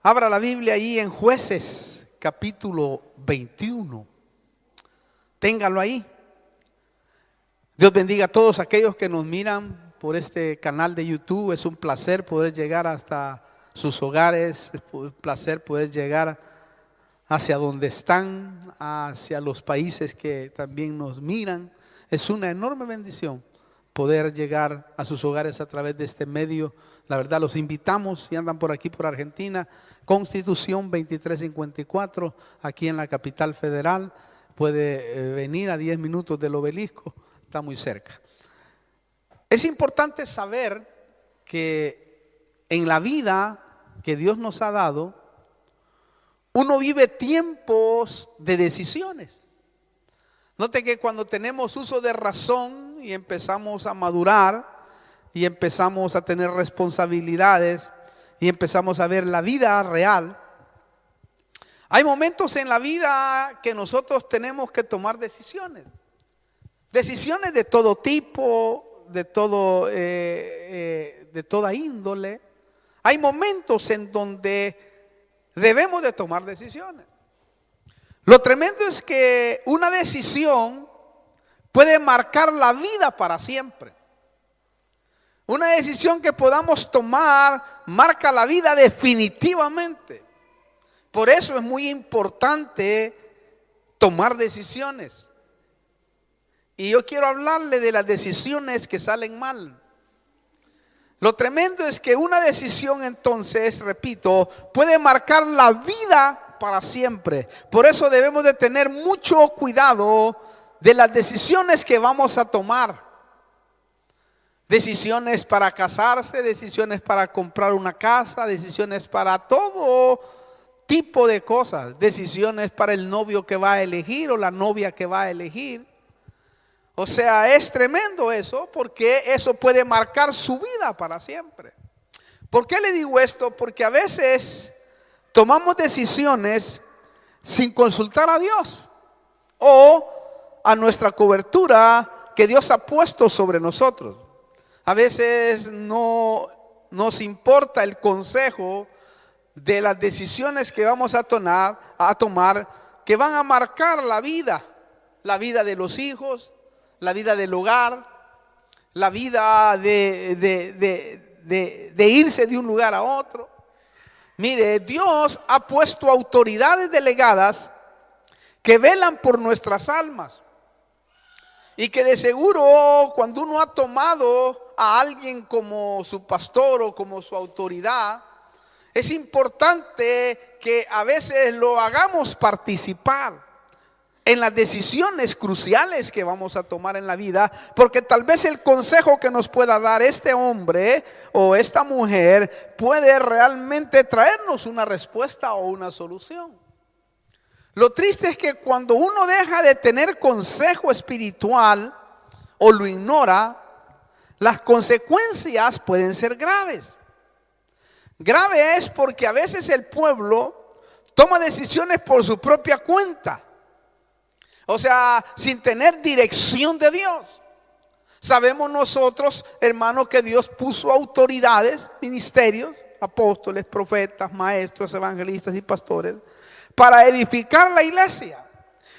Abra la Biblia ahí en Jueces, capítulo 21. Téngalo ahí. Dios bendiga a todos aquellos que nos miran por este canal de YouTube. Es un placer poder llegar hasta sus hogares. Es un placer poder llegar hacia donde están, hacia los países que también nos miran. Es una enorme bendición poder llegar a sus hogares a través de este medio. La verdad, los invitamos, si andan por aquí por Argentina, Constitución 2354, aquí en la capital federal. Puede venir a 10 minutos del obelisco, está muy cerca. Es importante saber que en la vida que Dios nos ha dado, uno vive tiempos de decisiones. Note que cuando tenemos uso de razón y empezamos a madurar y empezamos a tener responsabilidades y empezamos a ver la vida real, hay momentos en la vida que nosotros tenemos que tomar decisiones. Decisiones de todo tipo, de toda índole. Hay momentos en donde debemos de tomar decisiones. Lo tremendo es que una decisión puede marcar la vida para siempre. Una decisión que podamos tomar marca la vida definitivamente. Por eso es muy importante tomar decisiones. Y yo quiero hablarle de las decisiones que salen mal. Lo tremendo es que una decisión, entonces, repito, puede marcar la vida para siempre. Por eso debemos de tener mucho cuidado de las decisiones que vamos a tomar. Decisiones para casarse, decisiones para comprar una casa, decisiones para todo tipo de cosas, decisiones para el novio que va a elegir o la novia que va a elegir. O sea, es tremendo eso, porque eso puede marcar su vida para siempre. ¿Por qué le digo esto? Porque a veces tomamos decisiones sin consultar a Dios o a nuestra cobertura que Dios ha puesto sobre nosotros. A veces no nos importa el consejo de las decisiones que vamos a tomar, que van a marcar la vida de los hijos, la vida del hogar, la vida de irse de un lugar a otro. Mire, Dios ha puesto autoridades delegadas que velan por nuestras almas. Y que de seguro cuando uno ha tomado a alguien como su pastor o como su autoridad, es importante que a veces lo hagamos participar en las decisiones cruciales que vamos a tomar en la vida, porque tal vez el consejo que nos pueda dar este hombre o esta mujer puede realmente traernos una respuesta o una solución. Lo triste es que cuando uno deja de tener consejo espiritual o lo ignora, las consecuencias pueden ser graves. Grave es porque a veces el pueblo toma decisiones por su propia cuenta. O sea, sin tener dirección de Dios. Sabemos nosotros, hermanos, que Dios puso autoridades, ministerios, apóstoles, profetas, maestros, evangelistas y pastores para edificar la iglesia.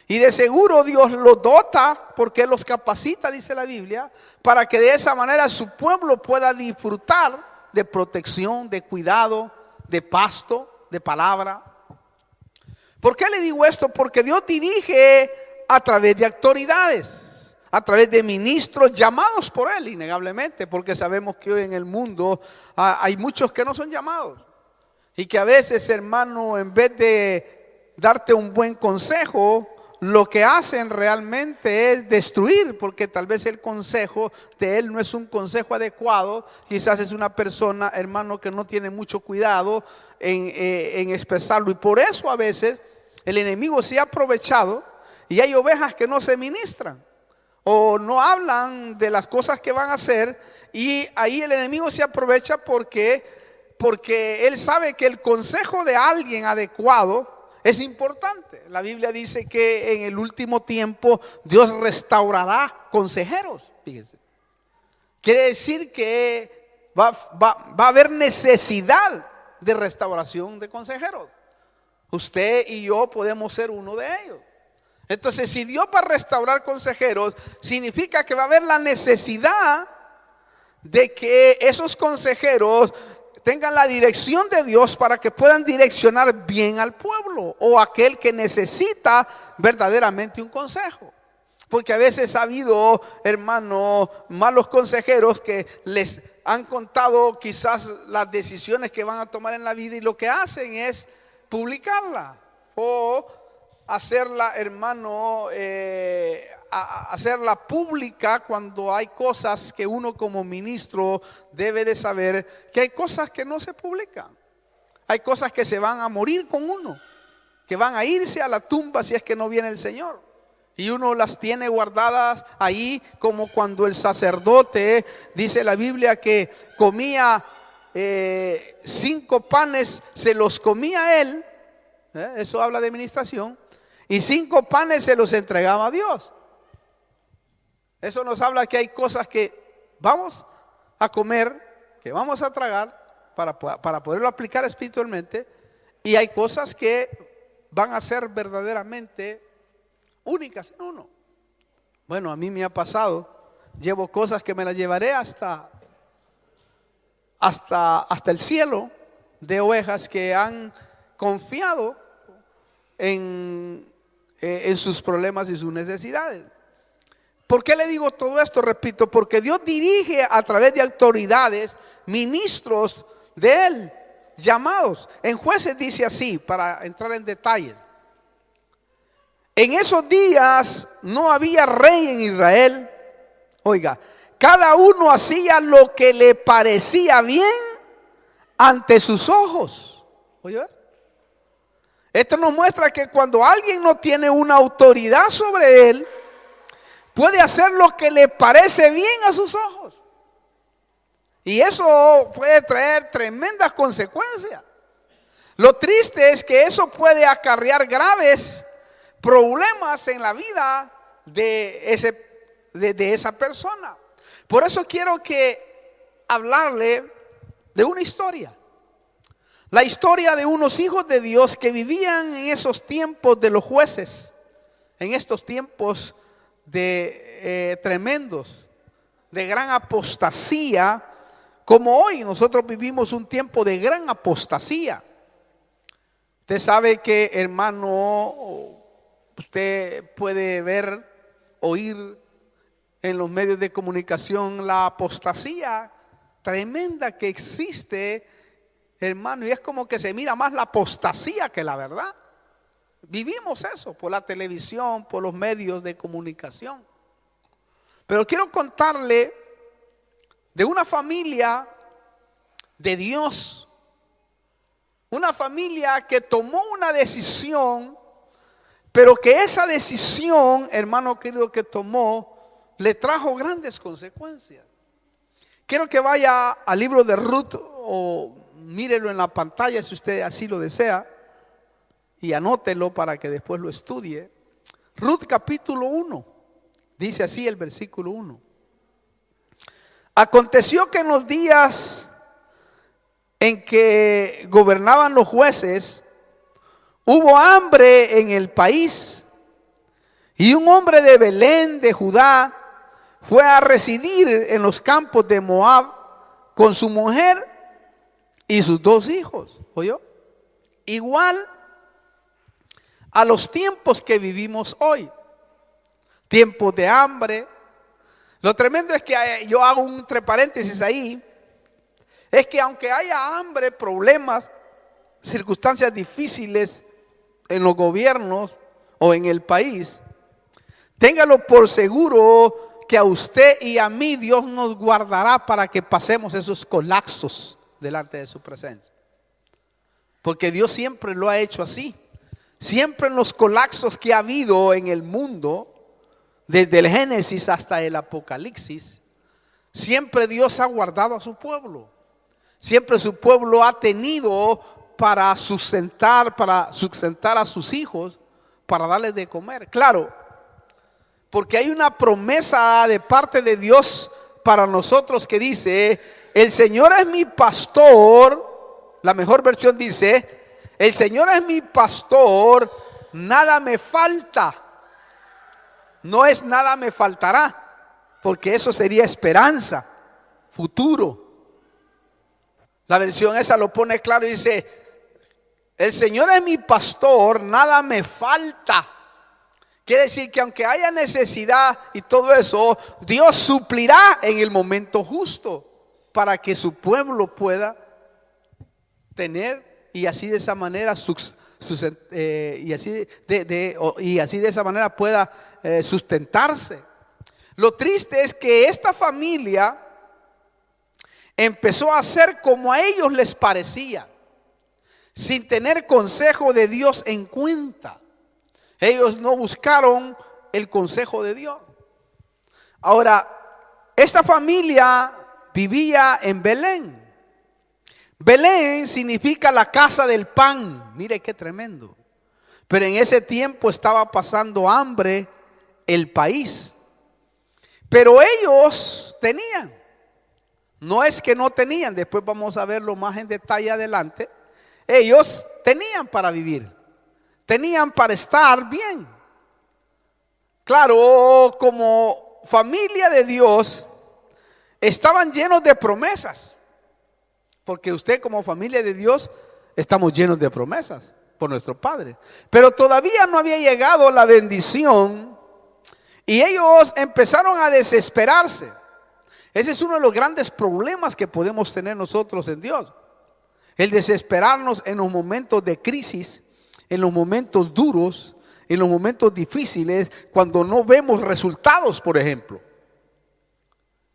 Y de seguro Dios los dota, porque los capacita, dice la Biblia, para que de esa manera su pueblo pueda disfrutar de protección, de cuidado, de pasto, de palabra. ¿Por qué le digo esto? Porque Dios dirige a través de autoridades, a través de ministros llamados por Él, innegablemente, porque sabemos que hoy en el mundo hay muchos que no son llamados. Y que a veces, hermano, en vez de darte un buen consejo, lo que hacen realmente es destruir, porque tal vez el consejo de él no es un consejo adecuado. Quizás es una persona, hermano, que no tiene mucho cuidado en expresarlo, y por eso a veces el enemigo se ha aprovechado y hay ovejas que no se ministran o no hablan de las cosas que van a hacer, y ahí el enemigo se aprovecha porque él sabe que el consejo de alguien adecuado es importante. La Biblia dice que en el último tiempo Dios restaurará consejeros. Fíjense. Quiere decir que va a haber necesidad de restauración de consejeros. Usted y yo podemos ser uno de ellos. Entonces, si Dios va a restaurar consejeros, significa que va a haber la necesidad de que esos consejeros tengan la dirección de Dios para que puedan direccionar bien al pueblo o aquel que necesita verdaderamente un consejo. Porque a veces ha habido, hermano, malos consejeros que les han contado quizás las decisiones que van a tomar en la vida y lo que hacen es publicarla o hacerla, hermano, hacerla pública cuando hay cosas que uno como ministro debe de saber, que hay cosas que no se publican. Hay cosas que se van a morir con uno, que van a irse a la tumba si es que no viene el Señor. Y uno las tiene guardadas ahí, como cuando el sacerdote, dice la Biblia, que comía 5 panes, se los comía él, eso habla de administración, y 5 panes se los entregaba a Dios. Eso nos habla que hay cosas que vamos a comer, que vamos a tragar para poderlo aplicar espiritualmente, y hay cosas que van a ser verdaderamente únicas en uno. Bueno, a mí me ha pasado, llevo cosas que me las llevaré hasta el cielo, de ovejas que han confiado en sus problemas y sus necesidades. ¿Por qué le digo todo esto? Repito, porque Dios dirige a través de autoridades, ministros de Él, llamados. En Jueces dice así, para entrar en detalle: en esos días no había rey en Israel. Oiga, cada uno hacía lo que le parecía bien ante sus ojos. Oye, esto nos muestra que cuando alguien no tiene una autoridad sobre él, puede hacer lo que le parece bien a sus ojos. Y eso puede traer tremendas consecuencias. Lo triste es que eso puede acarrear graves problemas en la vida de esa persona. Por eso quiero hablarle de una historia. La historia de unos hijos de Dios que vivían en esos tiempos de los jueces, en estos tiempos tremendos, de gran apostasía, como hoy nosotros vivimos un tiempo de gran apostasía. Usted sabe que, hermano, usted puede ver, oír en los medios de comunicación la apostasía tremenda que existe, hermano, y es como que se mira más la apostasía que la verdad. Vivimos eso por la televisión, por los medios de comunicación. Pero quiero contarle de una familia de Dios, una familia que tomó una decisión, pero que esa decisión, hermano querido, que tomó, le trajo grandes consecuencias. Quiero que vaya al libro de Ruth o mírelo en la pantalla si usted así lo desea y anótelo para que después lo estudie. Ruth capítulo 1, dice así el versículo 1. Aconteció que en los días en que gobernaban los jueces, hubo hambre en el país, y un hombre de Belén de Judá fue a residir en los campos de Moab con su mujer y sus 2 hijos. ¿Oyó? Igual a los tiempos que vivimos hoy, tiempos de hambre. Lo tremendo es que yo hago un entre paréntesis ahí, es que aunque haya hambre, problemas, circunstancias difíciles en los gobiernos o en el país, téngalo por seguro que a usted y a mí Dios nos guardará para que pasemos esos colapsos delante de su presencia. Porque Dios siempre lo ha hecho así. Siempre en los colapsos que ha habido en el mundo, desde el Génesis hasta el Apocalipsis, siempre Dios ha guardado a su pueblo. Siempre su pueblo ha tenido para sustentar a sus hijos, para darles de comer. Claro, porque hay una promesa de parte de Dios para nosotros que dice: el Señor es mi pastor la mejor versión dice: el Señor es mi pastor, nada me falta. No es nada me faltará, porque eso sería esperanza, futuro. La versión esa lo pone claro y dice: el Señor es mi pastor, nada me falta. Quiere decir que aunque haya necesidad y todo eso, Dios suplirá en el momento justo para que su pueblo pueda tener, y así de esa manera pueda sustentarse. Lo triste es que esta familia empezó a hacer como a ellos les parecía, sin tener consejo de Dios en cuenta. Ellos no buscaron el consejo de Dios. Ahora, esta familia vivía en Belén. Belén significa la casa del pan. Mire qué tremendo. Pero en ese tiempo estaba pasando hambre el país. Pero ellos tenían. No es que no tenían, después vamos a verlo más en detalle adelante. Ellos tenían para vivir, tenían para estar bien. Claro, como familia de Dios, estaban llenos de promesas. Porque usted como familia de Dios, estamos llenos de promesas por nuestro Padre. Pero todavía no había llegado la bendición y ellos empezaron a desesperarse. Ese es uno de los grandes problemas que podemos tener nosotros en Dios. El desesperarnos en los momentos de crisis, en los momentos duros, en los momentos difíciles, cuando no vemos resultados, por ejemplo.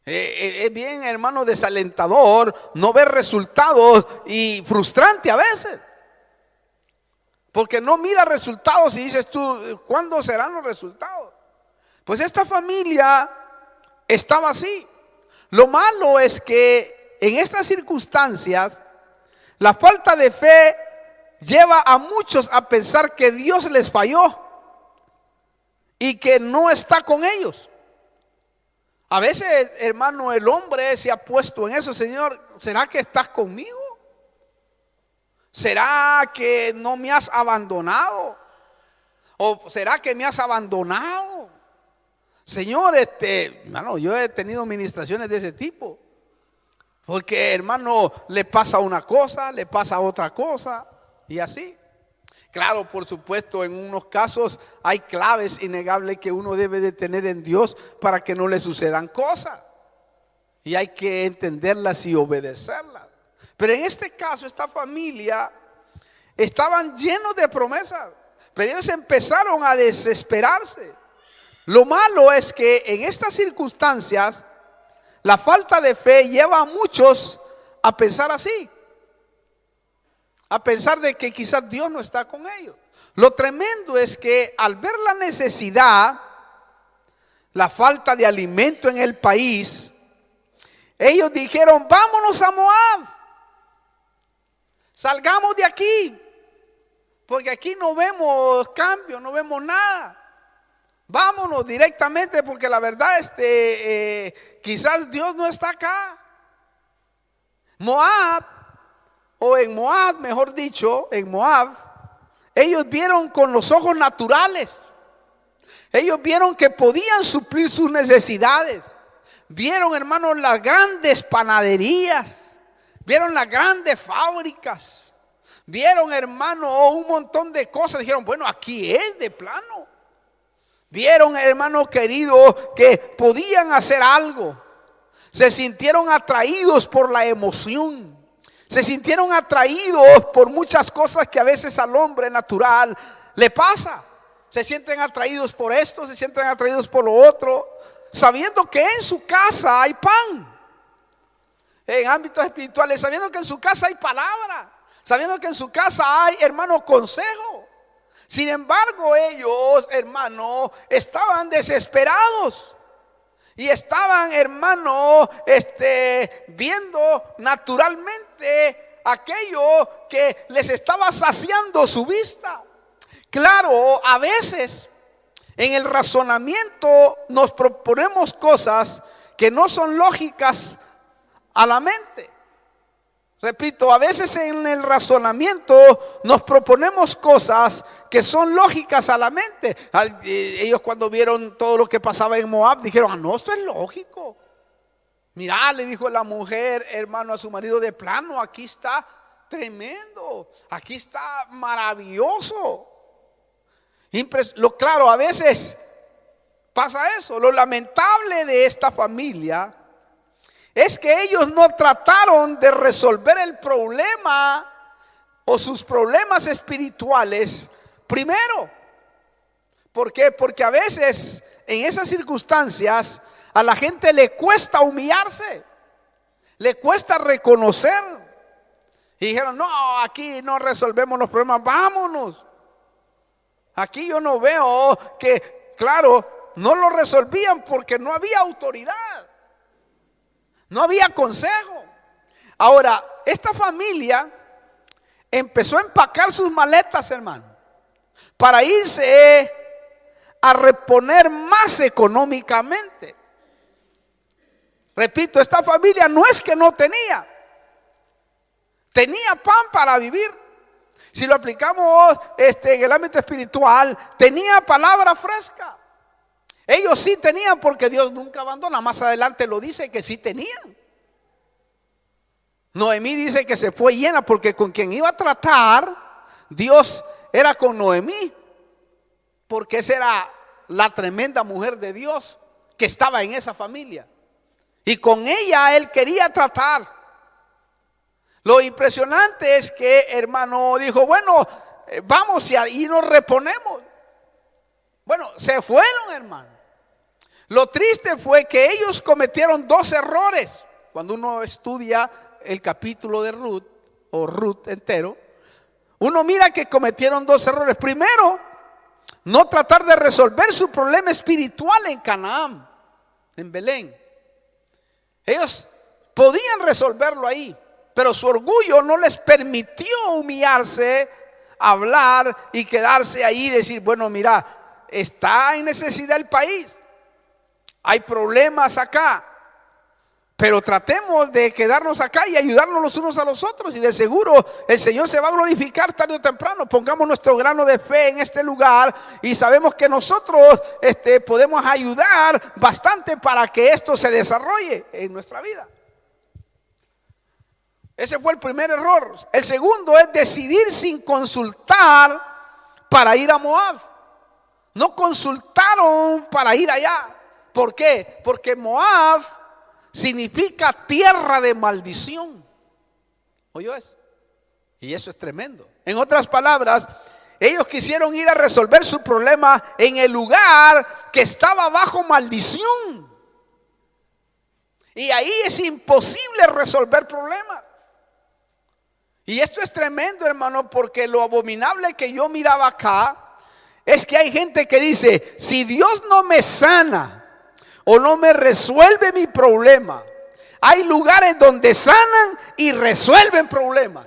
Es bien, hermano, desalentador no ver resultados y frustrante a veces. Porque no mira resultados y dices tú, ¿cuándo serán los resultados? Pues esta familia estaba así. Lo malo es que en estas circunstancias la falta de fe lleva a muchos a pensar que Dios les falló y que no está con ellos. A veces, hermano, el hombre se ha puesto en eso. Señor, ¿será que estás conmigo? ¿Será que no me has abandonado? ¿O será que me has abandonado? Señor, hermano, yo he tenido ministraciones de ese tipo. Porque, hermano, le pasa una cosa, le pasa otra cosa y así. Claro, por supuesto, en unos casos hay claves innegables que uno debe de tener en Dios para que no le sucedan cosas. Y hay que entenderlas y obedecerlas. Pero en este caso, esta familia estaban llenos de promesas, pero ellos empezaron a desesperarse. Lo malo es que en estas circunstancias, la falta de fe lleva a muchos a pensar así. A pensar de que quizás Dios no está con ellos. Lo tremendo es que al ver la necesidad, la falta de alimento en el país, ellos dijeron: vámonos a Moab, salgamos de aquí, porque aquí no vemos cambio, no vemos nada. Vámonos directamente, porque la verdad quizás Dios no está acá. Moab, o en Moab, mejor dicho, en Moab, ellos vieron con los ojos naturales. Ellos vieron que podían suplir sus necesidades. Vieron, hermanos, las grandes panaderías. Vieron las grandes fábricas. Vieron, hermano, un montón de cosas. Dijeron: bueno, aquí es de plano. Vieron, hermano querido, que podían hacer algo. Se sintieron atraídos por la emoción. Se sintieron atraídos por muchas cosas que a veces al hombre natural le pasa. Se sienten atraídos por esto, se sienten atraídos por lo otro, sabiendo que en su casa hay pan. En ámbitos espirituales, sabiendo que en su casa hay palabra, sabiendo que en su casa hay, hermano, consejo. Sin embargo, ellos, hermano, estaban desesperados. Y estaban, hermano, viendo naturalmente aquello que les estaba saciando su vista. Claro, a veces en el razonamiento nos proponemos cosas que no son lógicas a la mente. Repito, a veces en el razonamiento nos proponemos cosas que son lógicas a la mente. Ellos cuando vieron todo lo que pasaba en Moab dijeron, no, esto es lógico. Mirá, le dijo la mujer, hermano, a su marido, de plano, aquí está tremendo, aquí está maravilloso. Claro, a veces pasa eso. Lo lamentable de esta familia es que ellos no trataron de resolver el problema o sus problemas espirituales primero. ¿Por qué? Porque a veces en esas circunstancias a la gente le cuesta humillarse, le cuesta reconocer. Y dijeron, no, aquí no resolvemos los problemas, vámonos. Aquí yo no veo que, claro, no lo resolvían porque no había autoridad. No había consejo. Ahora, esta familia empezó a empacar sus maletas, hermano, para irse a reponer más económicamente. Repito, esta familia no es que no tenía pan para vivir. Si lo aplicamos en el ámbito espiritual, tenía palabra fresca. Ellos sí tenían, porque Dios nunca abandona. Más adelante lo dice que sí tenían. Noemí dice que se fue llena, porque con quien iba a tratar Dios era con Noemí, porque esa era la tremenda mujer de Dios que estaba en esa familia, y con ella él quería tratar. Lo impresionante es que, hermano, dijo, bueno, vamos y ahí nos reponemos. Bueno, se fueron, hermano. Lo triste fue que ellos cometieron dos errores. Cuando uno estudia el capítulo de Ruth, o Ruth entero, uno mira que cometieron dos errores. Primero, no tratar de resolver su problema espiritual en Canaán, en Belén. Ellos podían resolverlo ahí, pero su orgullo no les permitió humillarse, hablar y quedarse ahí y decir, bueno, mira, está en necesidad el país, hay problemas acá, pero tratemos de quedarnos acá y ayudarnos los unos a los otros, y de seguro el Señor se va a glorificar tarde o temprano. Pongamos nuestro grano de fe en este lugar y sabemos que nosotros podemos ayudar bastante para que esto se desarrolle en nuestra vida. Ese fue el primer error. El segundo es decidir sin consultar para ir a Moab. No consultaron para ir allá. ¿Por qué? Porque Moab significa tierra de maldición. ¿Oyó eso? Y eso es tremendo. En otras palabras, ellos quisieron ir a resolver su problema en el lugar que estaba bajo maldición. Y ahí es imposible resolver problemas. Y esto es tremendo, hermano, porque lo abominable que yo miraba acá es que hay gente que dice, si Dios no me sana o no me resuelve mi problema, hay lugares donde sanan y resuelven problemas.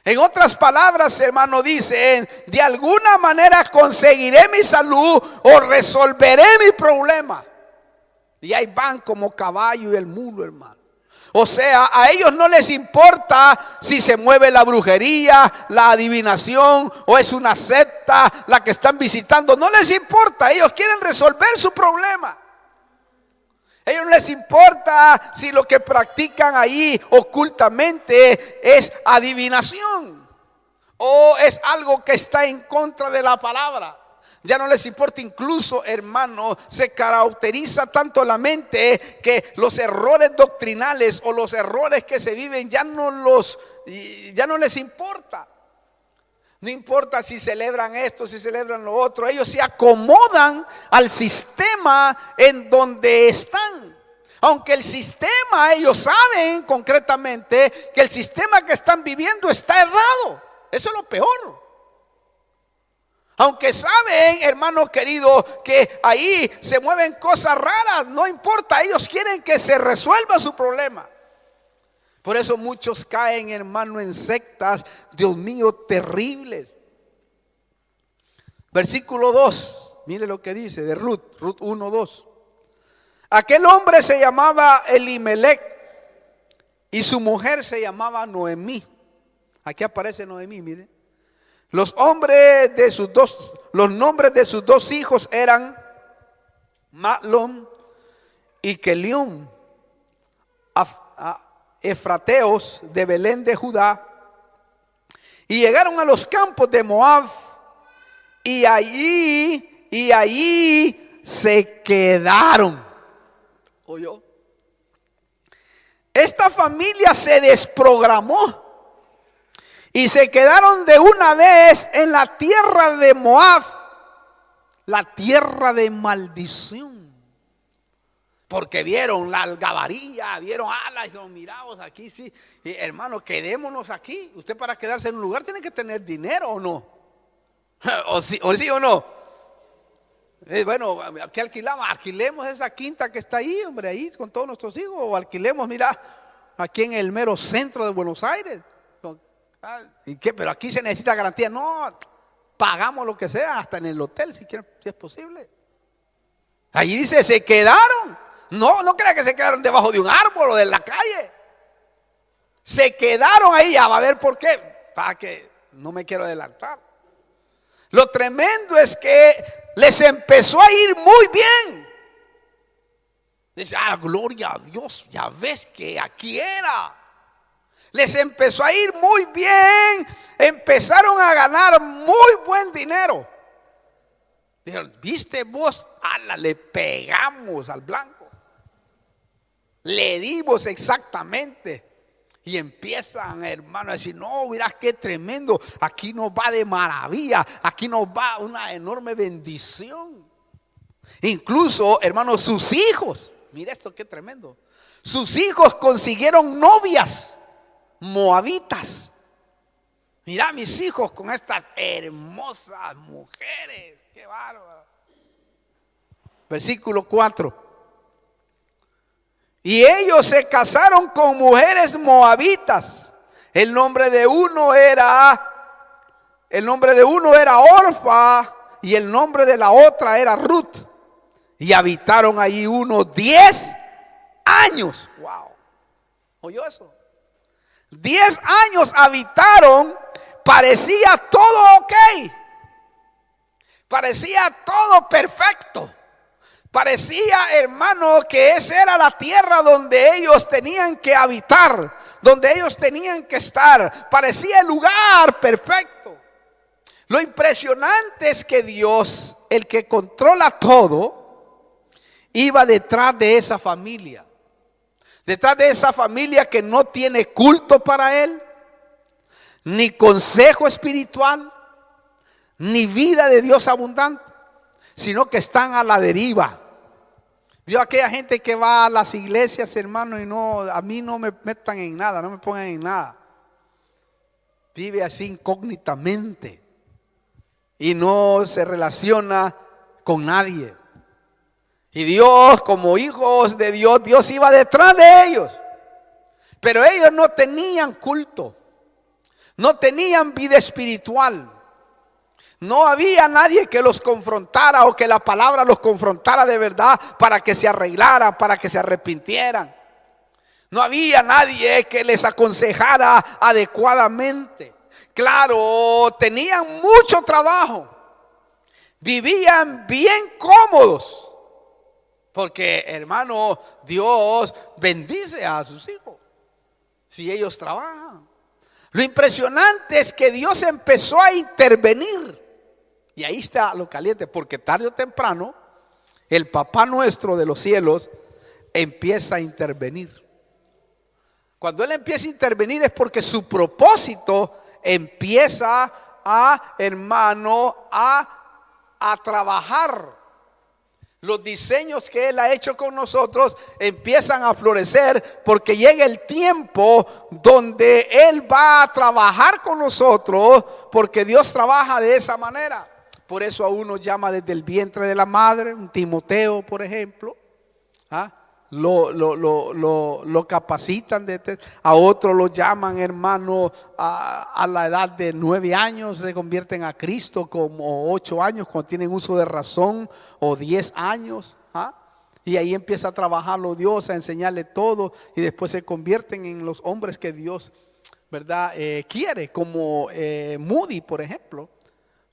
En otras palabras, hermano, dicen, de alguna manera conseguiré mi salud o resolveré mi problema. Y ahí van como caballo y el mulo, hermano. O sea, a ellos no les importa si se mueve la brujería, la adivinación, o es una secta la que están visitando. No les importa, ellos quieren resolver su problema. A ellos no les importa si lo que practican ahí ocultamente es adivinación o es algo que está en contra de la palabra. Ya no les importa. Incluso, hermano, se caracteriza tanto la mente que los errores doctrinales o los errores que se viven ya no les importa. No importa si celebran esto, si celebran lo otro. Ellos se acomodan al sistema en donde están. Aunque el sistema, ellos saben concretamente que el sistema que están viviendo está errado. Eso es lo peor. Aunque saben, hermano querido, que ahí se mueven cosas raras, no importa, ellos quieren que se resuelva su problema. Por eso muchos caen, hermano, en sectas, Dios mío, terribles. Versículo 2, mire lo que dice de Ruth 1:2. Aquel hombre se llamaba Elimelech, y su mujer se llamaba Noemí. Aquí aparece Noemí, mire. Los nombres de sus dos hijos eran Mahlón y Kelión, efrateos de Belén de Judá. Y llegaron a los campos de Moab y allí se quedaron. ¿Oyó? Esta familia se desprogramó y se quedaron de una vez en la tierra de Moab, la tierra de maldición. Porque vieron la algabarilla, vieron dijeron, miraos aquí, sí, y, hermano, quedémonos aquí. Usted para quedarse en un lugar tiene que tener dinero, ¿o no? ¿O sí o no? Bueno, ¿qué alquilamos? Alquilemos esa quinta que está ahí, hombre, ahí con todos nuestros hijos. O alquilemos, mira, aquí en el mero centro de Buenos Aires. ¿Y qué? Pero aquí se necesita garantía. No, pagamos lo que sea, hasta en el hotel si quieren, si es posible. Allí dice, se quedaron. No crea que se quedaron debajo de un árbol o de la calle. Se quedaron ahí, ya va a ver por qué. Para que no me quiero adelantar. Lo tremendo es que les empezó a ir muy bien. Dice, gloria a Dios, ya ves que aquí era. Les empezó a ir muy bien. Empezaron a ganar muy buen dinero. Dijeron, ¿viste vos? Le pegamos al blanco. Le dimos exactamente. Y empiezan, hermano, a decir, no, mirá qué tremendo. Aquí nos va de maravilla. Aquí nos va una enorme bendición. Incluso, hermano, sus hijos. Mira esto, qué tremendo. Sus hijos consiguieron novias moabitas. Mira mis hijos con estas hermosas mujeres. Qué bárbaro. Versículo 4. Y ellos se casaron con mujeres moabitas. El nombre de uno era Orfa y el nombre de la otra era Ruth. Y habitaron allí unos 10 años. Wow. ¿Oyó eso? 10 años habitaron. Parecía todo ok. Parecía todo perfecto. Parecía, hermano, que esa era la tierra donde ellos tenían que habitar, donde ellos tenían que estar. Parecía el lugar perfecto. Lo impresionante es que Dios, el que controla todo, iba detrás de esa familia. Detrás de esa familia que no tiene culto para Él, ni consejo espiritual, ni vida de Dios abundante, sino que están a la deriva. Vio aquella gente que va a las iglesias, hermano, y no, a mí no me metan en nada, no me pongan en nada. Vive así incógnitamente y no se relaciona con nadie. Y Dios, como hijos de Dios, Dios iba detrás de ellos. Pero ellos no tenían culto, no tenían vida espiritual. No había nadie que los confrontara o que la palabra los confrontara de verdad para que se arreglaran, para que se arrepintieran. No había nadie que les aconsejara adecuadamente. Claro, tenían mucho trabajo. Vivían bien cómodos. Porque, hermano, Dios bendice a sus hijos si ellos trabajan. Lo impresionante es que Dios empezó a intervenir. Y ahí está lo caliente, porque tarde o temprano el Papá nuestro de los cielos empieza a intervenir. Cuando Él empieza a intervenir es porque su propósito empieza a, hermano, a trabajar. Los diseños que Él ha hecho con nosotros empiezan a florecer porque llega el tiempo donde Él va a trabajar con nosotros, porque Dios trabaja de esa manera. Por eso a uno llama desde el vientre de la madre, un Timoteo, por ejemplo. Lo capacitan, a otros lo llaman, hermano, a la edad de 9 años, se convierten a Cristo, como 8 años cuando tienen uso de razón, o 10 años. Y ahí empieza a trabajarlo Dios, a enseñarle todo, y después se convierten en los hombres que Dios, ¿verdad? Quiere, como Moody, por ejemplo,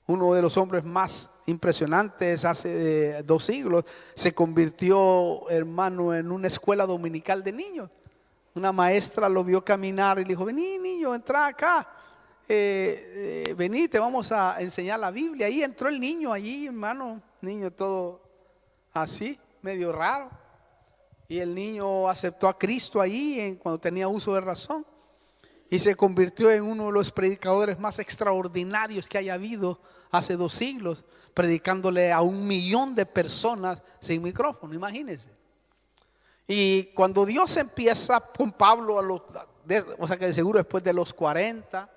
uno de los hombres más impresionantes hace 2 siglos, se convirtió, hermano, en una escuela dominical de niños. Una maestra lo vio caminar y le dijo: vení, niño, entra acá, vení, te vamos a enseñar la Biblia. Ahí entró el niño allí, hermano, niño todo así, medio raro. Y el niño aceptó a Cristo ahí cuando tenía uso de razón, y se convirtió en uno de los predicadores más extraordinarios que haya habido hace 2 siglos, predicándole a 1 millón de personas sin micrófono, imagínense. Y cuando Dios empieza con Pablo, o sea que de seguro después de los 40,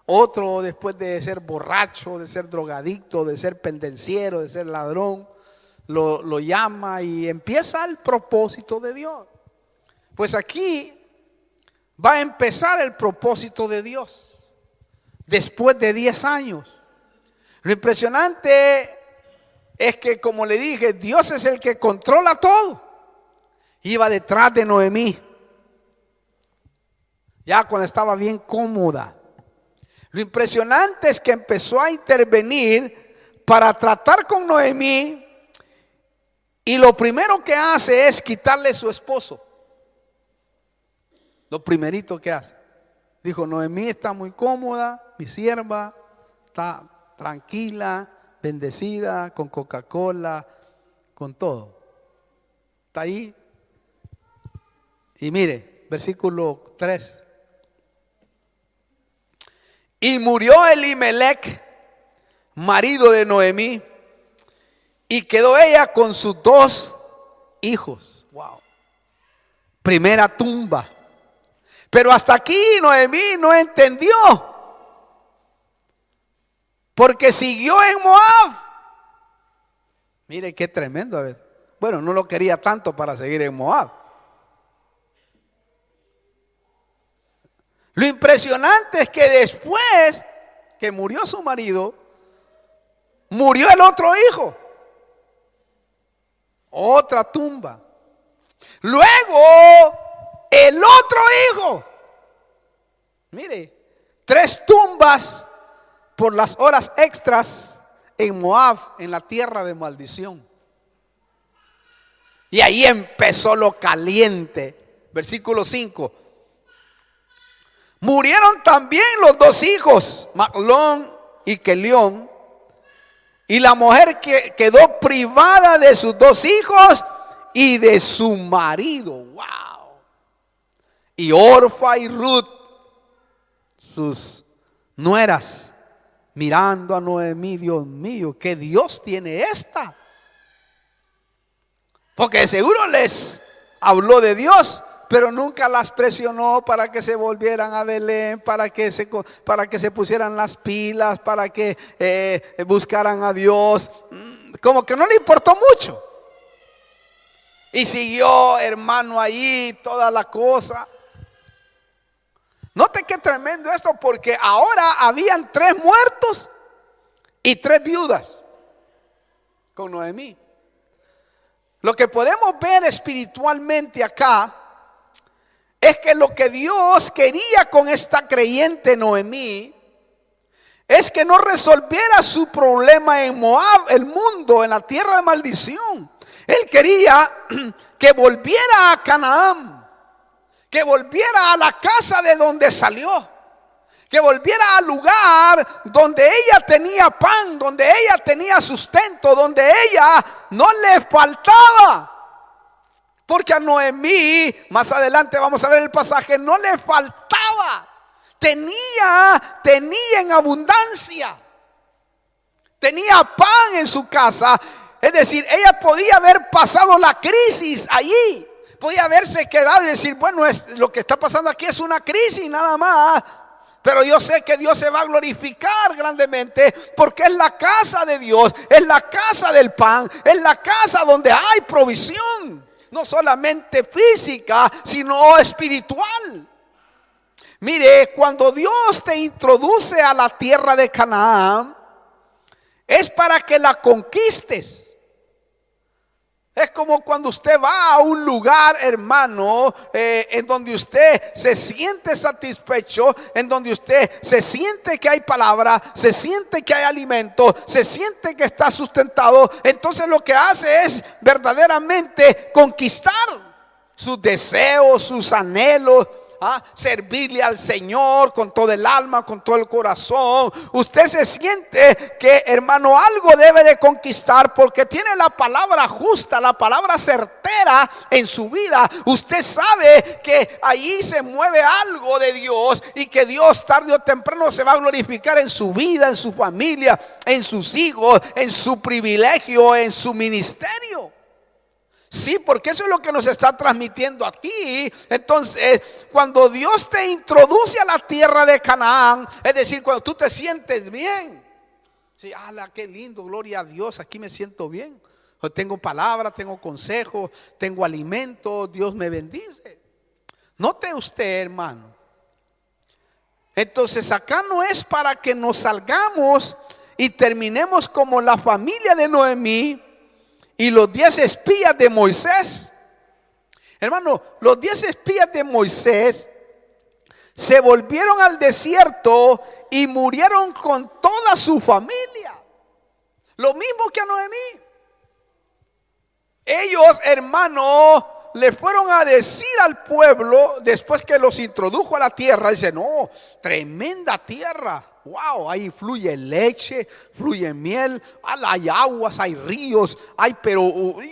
otro después de ser borracho, de ser drogadicto, de ser pendenciero, de ser ladrón, lo llama y empieza el propósito de Dios. Pues aquí va a empezar el propósito de Dios después de 10 años. Lo impresionante es que, como le dije, Dios es el que controla todo. Iba detrás de Noemí, ya cuando estaba bien cómoda. Lo impresionante es que empezó a intervenir para tratar con Noemí, y lo primero que hace es quitarle su esposo. Lo primerito que hace. Dijo: Noemí está muy cómoda, mi sierva está tranquila, bendecida, con Coca-Cola, con todo. Está ahí. Y mire, versículo 3. Y murió Elimelech, marido de Noemí, y quedó ella con sus 2 hijos. Wow. Primera tumba. Pero hasta aquí Noemí no entendió, porque siguió en Moab. Mire qué tremendo. A ver. Bueno, no lo quería tanto para seguir en Moab. Lo impresionante es que después que murió su marido, murió el otro hijo. Otra tumba. Luego el otro hijo. Mire, 3 tumbas por las horas extras en Moab, en la tierra de maldición. Y ahí empezó lo caliente. Versículo 5. Murieron también los 2 hijos, Maglón y Kelión, y la mujer que quedó privada de sus 2 hijos y de su marido. Wow. Y Orfa y Ruth, sus nueras, mirando a Noemí: Dios mío, ¿qué Dios tiene esta? Porque seguro les habló de Dios, pero nunca las presionó para que se volvieran a Belén, para que se pusieran las pilas, para que buscaran a Dios. Como que no le importó mucho. Y siguió, hermano, ahí toda la cosa. Note qué tremendo esto, porque ahora habían 3 muertos y 3 viudas con Noemí. Lo que podemos ver espiritualmente acá es que lo que Dios quería con esta creyente Noemí es que no resolviera su problema en Moab, el mundo, en la tierra de maldición. Él quería que volviera a Canaán, que volviera a la casa de donde salió, que volviera al lugar donde ella tenía pan, donde ella tenía sustento, donde ella no le faltaba. Porque a Noemí, más adelante vamos a ver el pasaje, no le faltaba. Tenía en abundancia. Tenía pan en su casa. Es decir, ella podía haber pasado la crisis allí. Podía haberse quedado y decir: bueno, lo que está pasando aquí es una crisis nada más. Pero yo sé que Dios se va a glorificar grandemente, porque es la casa de Dios, es la casa del pan, es la casa donde hay provisión. No solamente física, sino espiritual. Mire, cuando Dios te introduce a la tierra de Canaán, es para que la conquistes. Es como cuando usted va a un lugar, hermano, en donde usted se siente satisfecho, en donde usted se siente que hay palabra, se siente que hay alimento, se siente que está sustentado. Entonces lo que hace es verdaderamente conquistar sus deseos, sus anhelos. Servirle al Señor con todo el alma, con todo el corazón. Usted se siente que, hermano, algo debe de conquistar porque tiene la palabra justa, la palabra certera en su vida. Usted sabe que ahí se mueve algo de Dios y que Dios tarde o temprano se va a glorificar en su vida, en su familia, en sus hijos, en su privilegio, en su ministerio. Sí, porque eso es lo que nos está transmitiendo aquí. Entonces, cuando Dios te introduce a la tierra de Canaán, es decir, cuando tú te sientes bien. Sí, ala, qué lindo, gloria a Dios, aquí me siento bien. Tengo palabra, tengo consejo, tengo alimento, Dios me bendice. Note usted, hermano. Entonces, acá no es para que nos salgamos y terminemos como la familia de Noemí y los 10 espías de Moisés. Hermano, los 10 espías de Moisés se volvieron al desierto y murieron con toda su familia. Lo mismo que a Noemí. Ellos, hermano, le fueron a decir al pueblo, después que los introdujo a la tierra, dice, no, tremenda tierra. Wow, ahí fluye leche, fluye miel, hay aguas, hay ríos, hay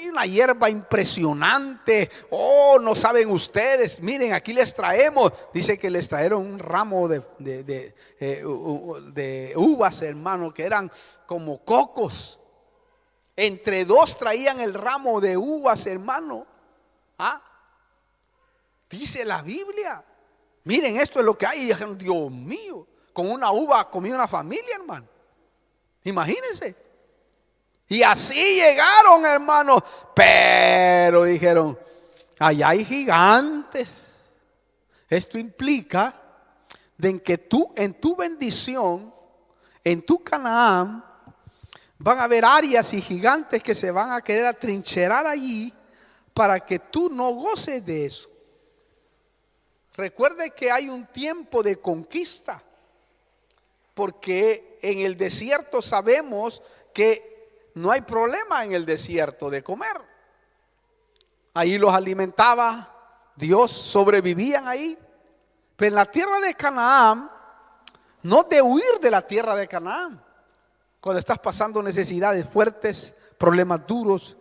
una hierba impresionante. Oh, no saben ustedes, miren, aquí les traemos. Dice que les trajeron un ramo de uvas, hermano, que eran como cocos. Entre dos traían el ramo de uvas, hermano. Dice la Biblia. Miren, esto es lo que hay. Y dijeron, Dios mío, con una uva comía una familia, hermano. Imagínense. Y así llegaron, hermano. Pero dijeron, allá hay gigantes. Esto implica de que tú, en tu bendición, en tu Canaán, van a haber áreas y gigantes que se van a querer atrincherar allí para que tú no goces de eso. Recuerde que hay un tiempo de conquista. Porque en el desierto sabemos que no hay problema en el desierto de comer. Ahí los alimentaba Dios, sobrevivían ahí. Pero en la tierra de Canaán, no de huir de la tierra de Canaán. Cuando estás pasando necesidades fuertes, problemas duros,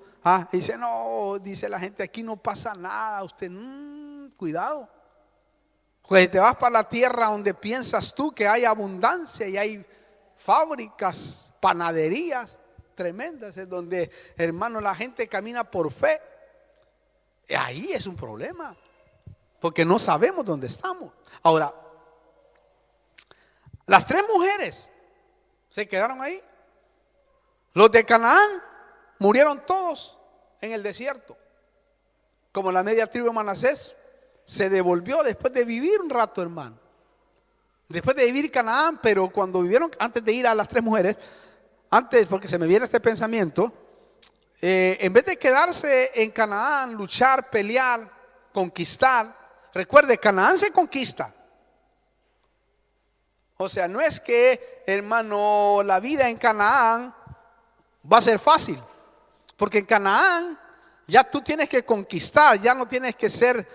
dice, no, dice la gente, aquí no pasa nada. Usted, cuidado. Pues te vas para la tierra donde piensas tú que hay abundancia y hay fábricas, panaderías tremendas, en donde, hermano, la gente camina por fe. Ahí es un problema, porque no sabemos dónde estamos. Ahora, las 3 mujeres se quedaron ahí. Los de Canaán murieron todos en el desierto, como la media tribu de Manasés. Se devolvió después de vivir un rato, hermano. Después de vivir Canaán, pero cuando vivieron, antes de ir a las 3 mujeres, antes, porque se me viene este pensamiento, en vez de quedarse en Canaán, luchar, pelear, conquistar, recuerde, Canaán se conquista. O sea, no es que, hermano, la vida en Canaán va a ser fácil, porque en Canaán ya tú tienes que conquistar, ya no tienes que ser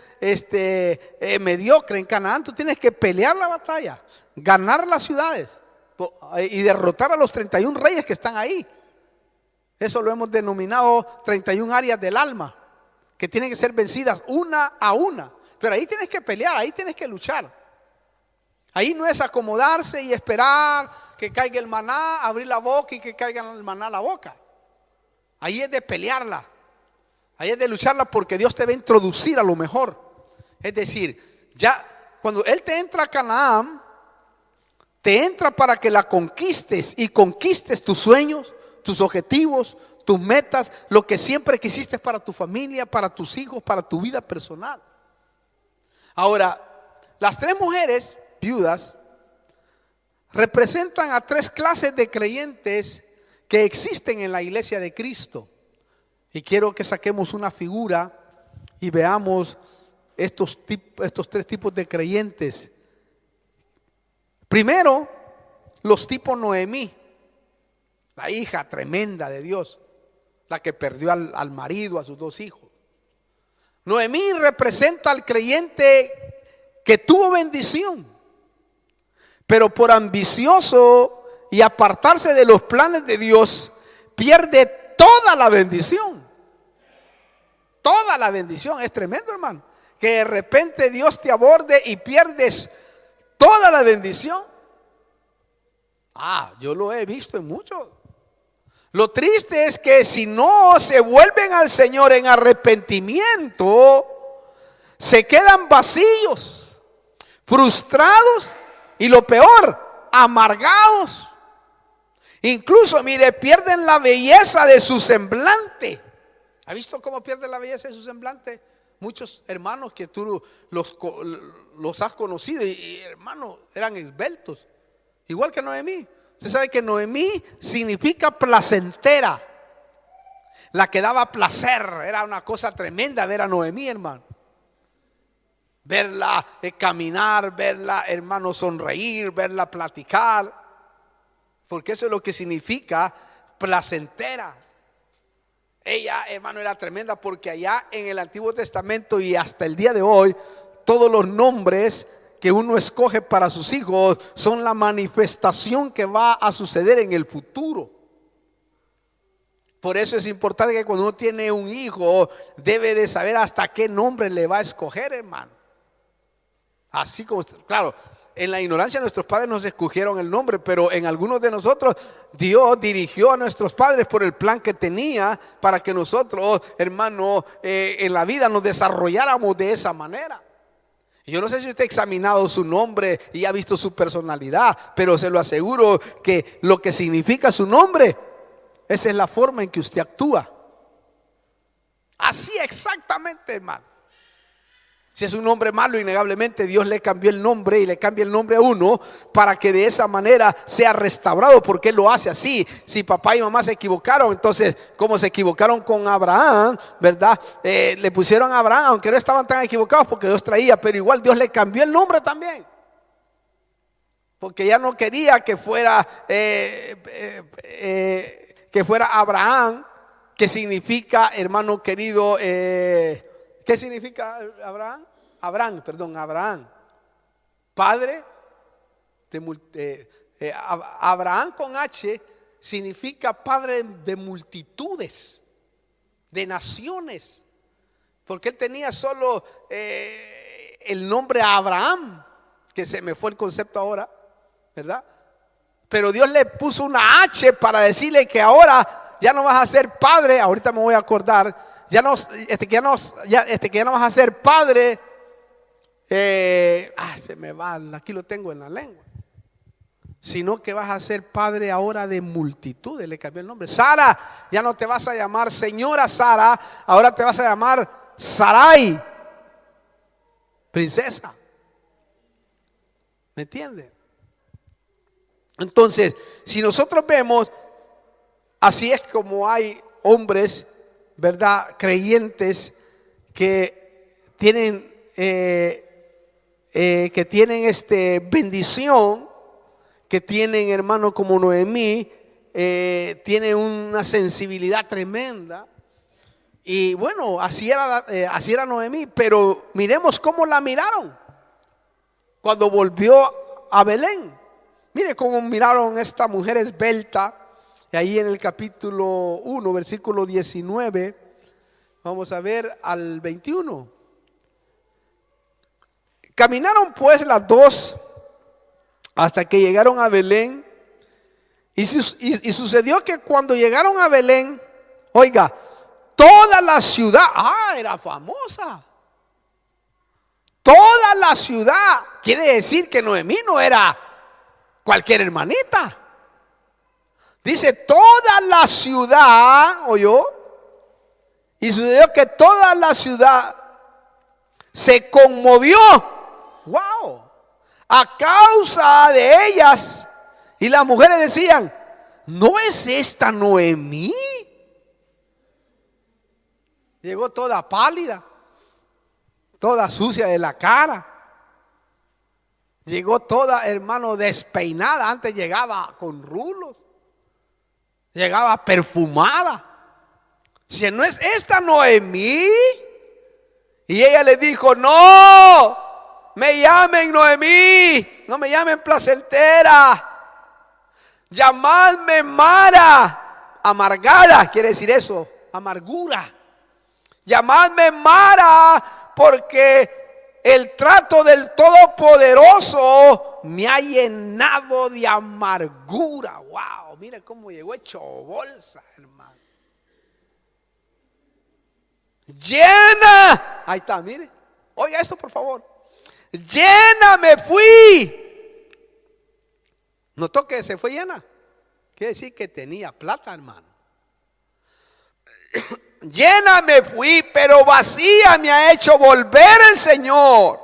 mediocre. En Canaán tú tienes que pelear la batalla, ganar las ciudades y derrotar a los 31 reyes que están ahí. Eso lo hemos denominado 31 áreas del alma, que tienen que ser vencidas una a una. Pero ahí tienes que pelear, ahí tienes que luchar. Ahí no es acomodarse y esperar que caiga el maná, abrir la boca y que caiga el maná a la boca. Ahí es de pelearla. Ahí es de lucharla, porque Dios te va a introducir a lo mejor. Es decir, ya cuando Él te entra a Canaán, te entra para que la conquistes y conquistes tus sueños, tus objetivos, tus metas, lo que siempre quisiste para tu familia, para tus hijos, para tu vida personal. Ahora, las 3 mujeres viudas representan a 3 clases de creyentes que existen en la iglesia de Cristo. Y quiero que saquemos una figura y veamos estos tres tipos de creyentes. Primero, los tipos Noemí, la hija tremenda de Dios, la que perdió al marido, a sus 2 hijos. Noemí representa al creyente que tuvo bendición, pero por ambicioso y apartarse de los planes de Dios, pierde toda la bendición. Toda la bendición. Es tremendo, hermano, que de repente Dios te aborde y pierdes toda la bendición. Yo lo he visto en muchos. Lo triste es que si no se vuelven al Señor en arrepentimiento, se quedan vacíos, frustrados y lo peor, amargados. Incluso, mire, pierden la belleza de su semblante. ¿Ha visto cómo pierden la belleza de su semblante? Muchos hermanos que tú los has conocido y hermanos eran esbeltos, igual que Noemí. Usted sabe que Noemí significa placentera, la que daba placer. Era una cosa tremenda ver a Noemí, hermano. Verla caminar, verla, hermano, sonreír, verla platicar, porque eso es lo que significa placentera. Ella, hermano, era tremenda, porque allá en el Antiguo Testamento y hasta el día de hoy, todos los nombres que uno escoge para sus hijos son la manifestación que va a suceder en el futuro. Por eso es importante que cuando uno tiene un hijo, debe de saber hasta qué nombre le va a escoger, hermano. Así como, claro, en la ignorancia nuestros padres nos escogieron el nombre, pero en algunos de nosotros Dios dirigió a nuestros padres por el plan que tenía para que nosotros, hermano, en la vida nos desarrolláramos de esa manera. Yo no sé si usted ha examinado su nombre y ha visto su personalidad, pero se lo aseguro que lo que significa su nombre, esa es la forma en que usted actúa. Así exactamente, hermano. Si es un nombre malo, innegablemente Dios le cambió el nombre y le cambia el nombre a uno para que de esa manera sea restaurado, porque Él lo hace así. Si papá y mamá se equivocaron, entonces como se equivocaron con Abraham, ¿verdad? Le pusieron a Abraham, aunque no estaban tan equivocados porque Dios traía, pero igual Dios le cambió el nombre también, porque ya no quería que fuera Abraham, que significa, hermano querido, ¿qué significa Abraham? Abraham, padre de Abraham con H significa padre de multitudes, de naciones, porque él tenía solo el nombre Abraham, que se me fue el concepto ahora, ¿verdad? Pero Dios le puso una H para decirle que ahora ya no vas a ser padre. Ahorita me voy a acordar. Ya no vas a ser padre. Se me va, aquí lo tengo en la lengua. Sino que vas a ser padre ahora de multitudes. Le cambió el nombre. Sara, ya no te vas a llamar señora Sara, ahora te vas a llamar Sarai, princesa. ¿Me entiende? Entonces, si nosotros vemos, así es como hay hombres, ¿verdad?, creyentes que tienen bendición, que tienen, hermano, como Noemí, tienen una sensibilidad tremenda. Y bueno, así era Noemí, pero miremos cómo la miraron cuando volvió a Belén. Mire cómo miraron esta mujer esbelta. Y ahí en el capítulo 1, versículo 19, vamos a ver al 21. Caminaron pues las dos hasta que llegaron a Belén. Y sucedió que cuando llegaron a Belén, oiga, toda la ciudad, era famosa. Toda la ciudad, quiere decir que Noemí no era cualquier hermanita. Dice toda la ciudad, ¿oyó? Y sucedió que toda la ciudad se conmovió, wow, a causa de ellas. Y las mujeres decían, ¿no es esta Noemí? Llegó toda pálida, toda sucia de la cara. Llegó toda, hermano, despeinada. Antes llegaba con rulos. Llegaba perfumada. Si no es esta Noemí. Y ella le dijo, no, me llamen Noemí, no me llamen placentera. Llamadme Mara. Amargada quiere decir eso, amargura. Llamadme Mara, porque el trato del Todopoderoso me ha llenado de amargura. Wow, mira cómo llegó hecho bolsa, hermano. Llena. Ahí está, mire. Oiga esto, por favor. Llena me fui. ¿Notó que se fue llena? Quiere decir que tenía plata, hermano. Llena me fui, pero vacía me ha hecho volver el Señor.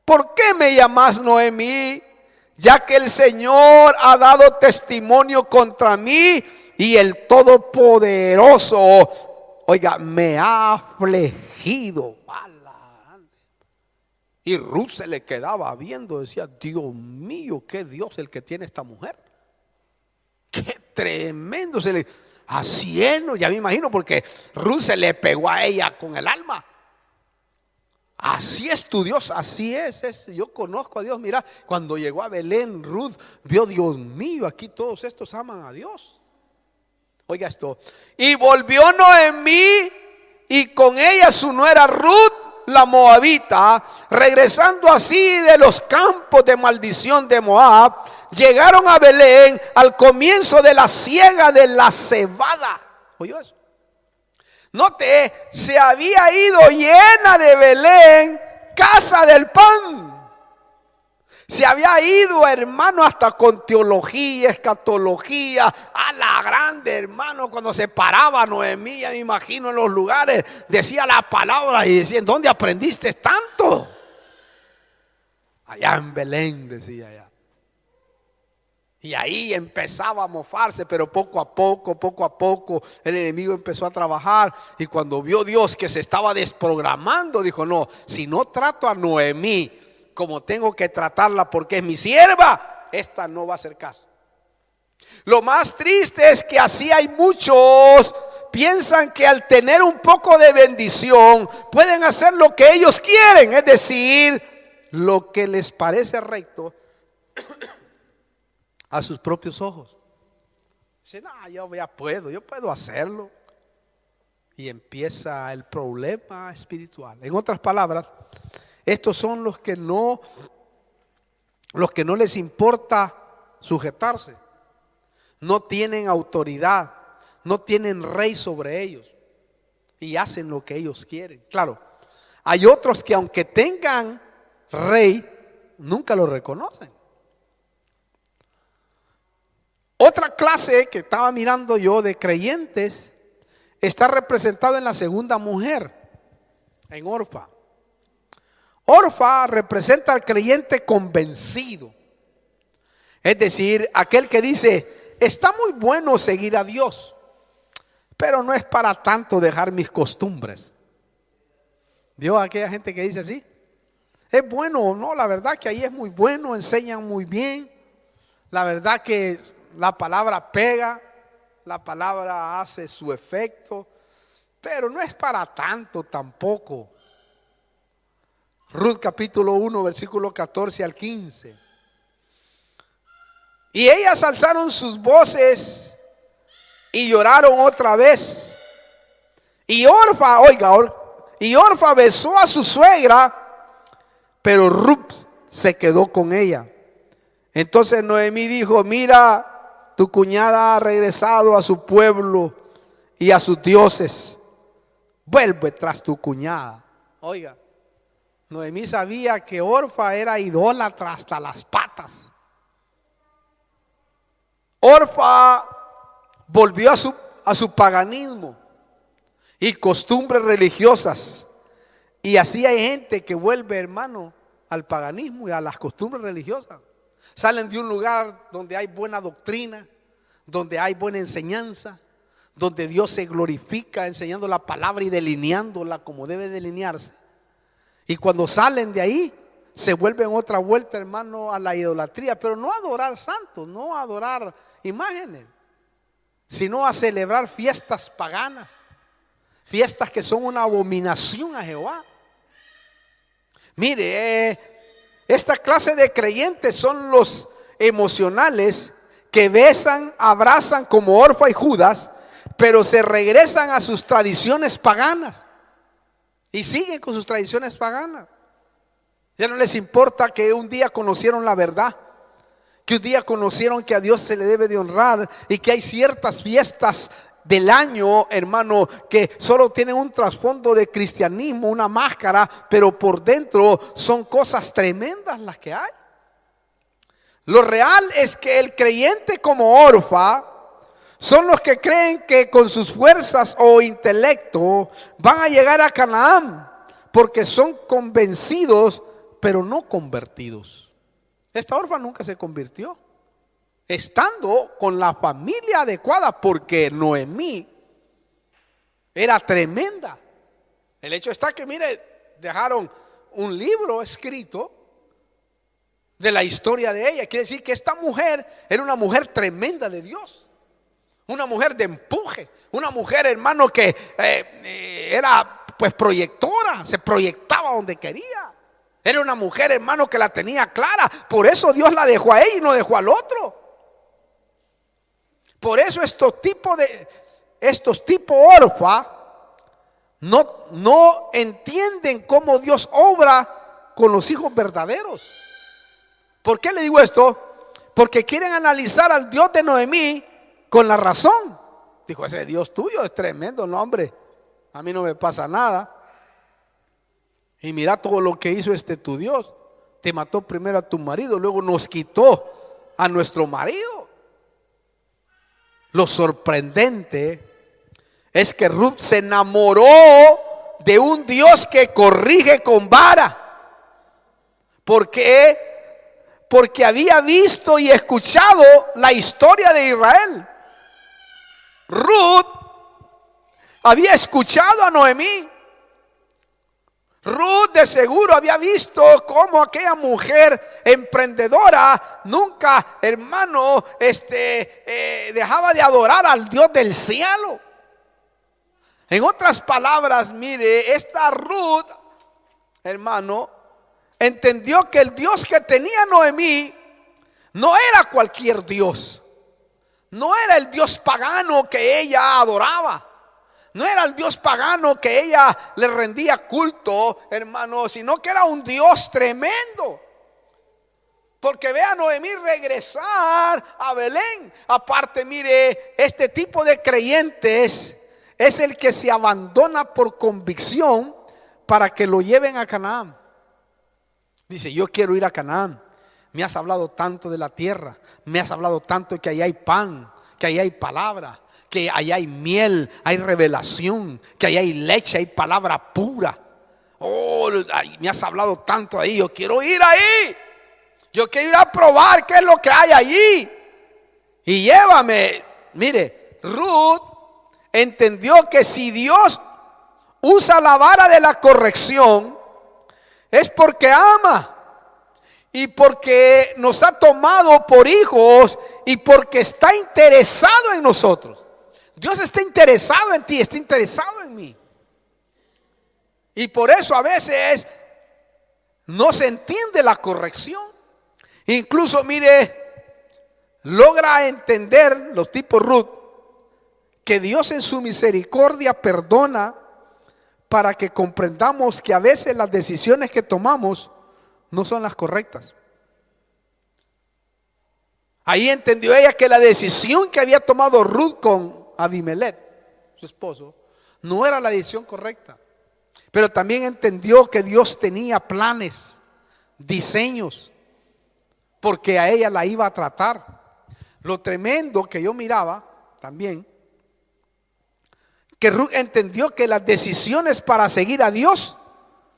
¿Por qué me llamas Noemí? Ya que el Señor ha dado testimonio contra mí y el Todopoderoso, oiga, me ha afligido. Y Ruth se le quedaba viendo, decía, Dios mío, qué Dios el que tiene esta mujer. Qué tremendo. Así es, ¿no? Ya me imagino, porque Ruth se le pegó a ella con el alma. Así es tu Dios, así es. Yo conozco a Dios. Mira, cuando llegó a Belén, Ruth vio, Dios mío, aquí todos estos aman a Dios. Oiga esto. Y volvió Noemí y con ella su nuera Ruth, la moabita, regresando así de los campos de maldición de Moab, llegaron a Belén al comienzo de la siega de la cebada. ¿Oyó eso? Note, se había ido llena de Belén, casa del pan. Se había ido, hermano, hasta con teología, escatología, a la grande, hermano. Cuando se paraba Noemí, ya me imagino en los lugares, decía la palabra y decía, ¿dónde aprendiste tanto? Allá en Belén, decía allá. Y ahí empezaba a mofarse, pero poco a poco, el enemigo empezó a trabajar. Y cuando vio Dios que se estaba desprogramando, dijo, no, si no trato a Noemí como tengo que tratarla porque es mi sierva, esta no va a hacer caso. Lo más triste es que así hay muchos, piensan que al tener un poco de bendición pueden hacer lo que ellos quieren, es decir, lo que les parece recto a sus propios ojos. Dicen, no, yo puedo hacerlo. Y empieza el problema espiritual. En otras palabras, estos son los que no les importa sujetarse. No tienen autoridad, no tienen rey sobre ellos y hacen lo que ellos quieren. Claro, hay otros que aunque tengan rey, nunca lo reconocen. Otra clase que estaba mirando yo de creyentes está representado en la segunda mujer, en Orfa. Orfa representa al creyente convencido, es decir, aquel que dice, está muy bueno seguir a Dios, pero no es para tanto dejar mis costumbres. ¿Vio a aquella gente que dice así? Es bueno, no, la verdad que ahí es muy bueno, enseñan muy bien, la verdad que la palabra pega, la palabra hace su efecto, pero no es para tanto tampoco. Ruth capítulo 1, versículo 14 al 15. Y ellas alzaron sus voces y lloraron otra vez. Y Orfa, Orfa besó a su suegra, pero Ruth se quedó con ella. Entonces Noemí dijo, mira, tu cuñada ha regresado a su pueblo y a sus dioses. Vuelve tras tu cuñada. Oiga, Noemí sabía que Orfa era idólatra hasta las patas. Orfa volvió a su paganismo y costumbres religiosas. Y así hay gente que vuelve, hermano, al paganismo y a las costumbres religiosas. Salen de un lugar donde hay buena doctrina, donde hay buena enseñanza, donde Dios se glorifica enseñando la palabra y delineándola como debe delinearse. Y cuando salen de ahí, se vuelven otra vuelta, hermano, a la idolatría, pero no a adorar santos, no a adorar imágenes, sino a celebrar fiestas paganas, fiestas que son una abominación a Jehová. Mire, esta clase de creyentes son los emocionales que besan, abrazan como Orfa y Judas, pero se regresan a sus tradiciones paganas y siguen con sus tradiciones paganas. Ya no les importa que un día conocieron la verdad, que un día conocieron que a Dios se le debe de honrar y que hay ciertas fiestas del año, hermano, que solo tienen un trasfondo de cristianismo, una máscara, pero por dentro son cosas tremendas las que hay. Lo real es que el creyente como Orfa son los que creen que con sus fuerzas o intelecto van a llegar a Canaán, porque son convencidos pero no convertidos. Esta Orfa nunca se convirtió, estando con la familia adecuada, porque Noemí era tremenda. El hecho está que, mire, dejaron un libro escrito de la historia de ella. Quiere decir que esta mujer era una mujer tremenda de Dios, una mujer de empuje, una mujer, hermano, que era pues proyectora, se proyectaba donde quería. Era una mujer, hermano, que la tenía clara. Por eso Dios la dejó a ella y no dejó al otro. Por eso estos tipos Orfa no entienden cómo Dios obra con los hijos verdaderos. ¿Por qué le digo esto? Porque quieren analizar al Dios de Noemí con la razón. Dijo, ese Dios tuyo es tremendo, no, hombre, a mí no me pasa nada. Y mira todo lo que hizo tu Dios. Te mató primero a tu marido, luego nos quitó a nuestro marido. Lo sorprendente es que Ruth se enamoró de un Dios que corrige con vara. ¿Por qué? Porque había visto y escuchado la historia de Israel. Ruth había escuchado a Noemí. Ruth de seguro había visto cómo aquella mujer emprendedora nunca, hermano, dejaba de adorar al Dios del cielo. En otras palabras, mire, esta Ruth, hermano, entendió que el Dios que tenía Noemí no era cualquier Dios. No era el Dios pagano que ella adoraba. No era el Dios pagano que ella le rendía culto, hermano, sino que era un Dios tremendo. Porque ve a Noemí regresar a Belén. Aparte, mire, este tipo de creyentes es el que se abandona por convicción para que lo lleven a Canaán. Dice, yo quiero ir a Canaán. Me has hablado tanto de la tierra, me has hablado tanto de que ahí hay pan, que ahí hay palabra, que ahí hay miel, hay revelación, que ahí hay leche, hay palabra pura. Oh, me has hablado tanto ahí, yo quiero ir ahí. Yo quiero ir a probar qué es lo que hay allí. Y llévame. Mire, Ruth entendió que si Dios usa la vara de la corrección, es porque ama y porque nos ha tomado por hijos y porque está interesado en nosotros. Dios está interesado en ti, está interesado en mí. Y por eso a veces no se entiende la corrección. Incluso, mire, logra entender los tipos Ruth que Dios en su misericordia perdona, para que comprendamos que a veces las decisiones que tomamos no son las correctas. Ahí entendió ella que la decisión que había tomado Ruth con Abimelech, su esposo, no era la decisión correcta. Pero también entendió que Dios tenía planes, diseños, porque a ella la iba a tratar. Lo tremendo que yo miraba también, que Ruth entendió que las decisiones para seguir a Dios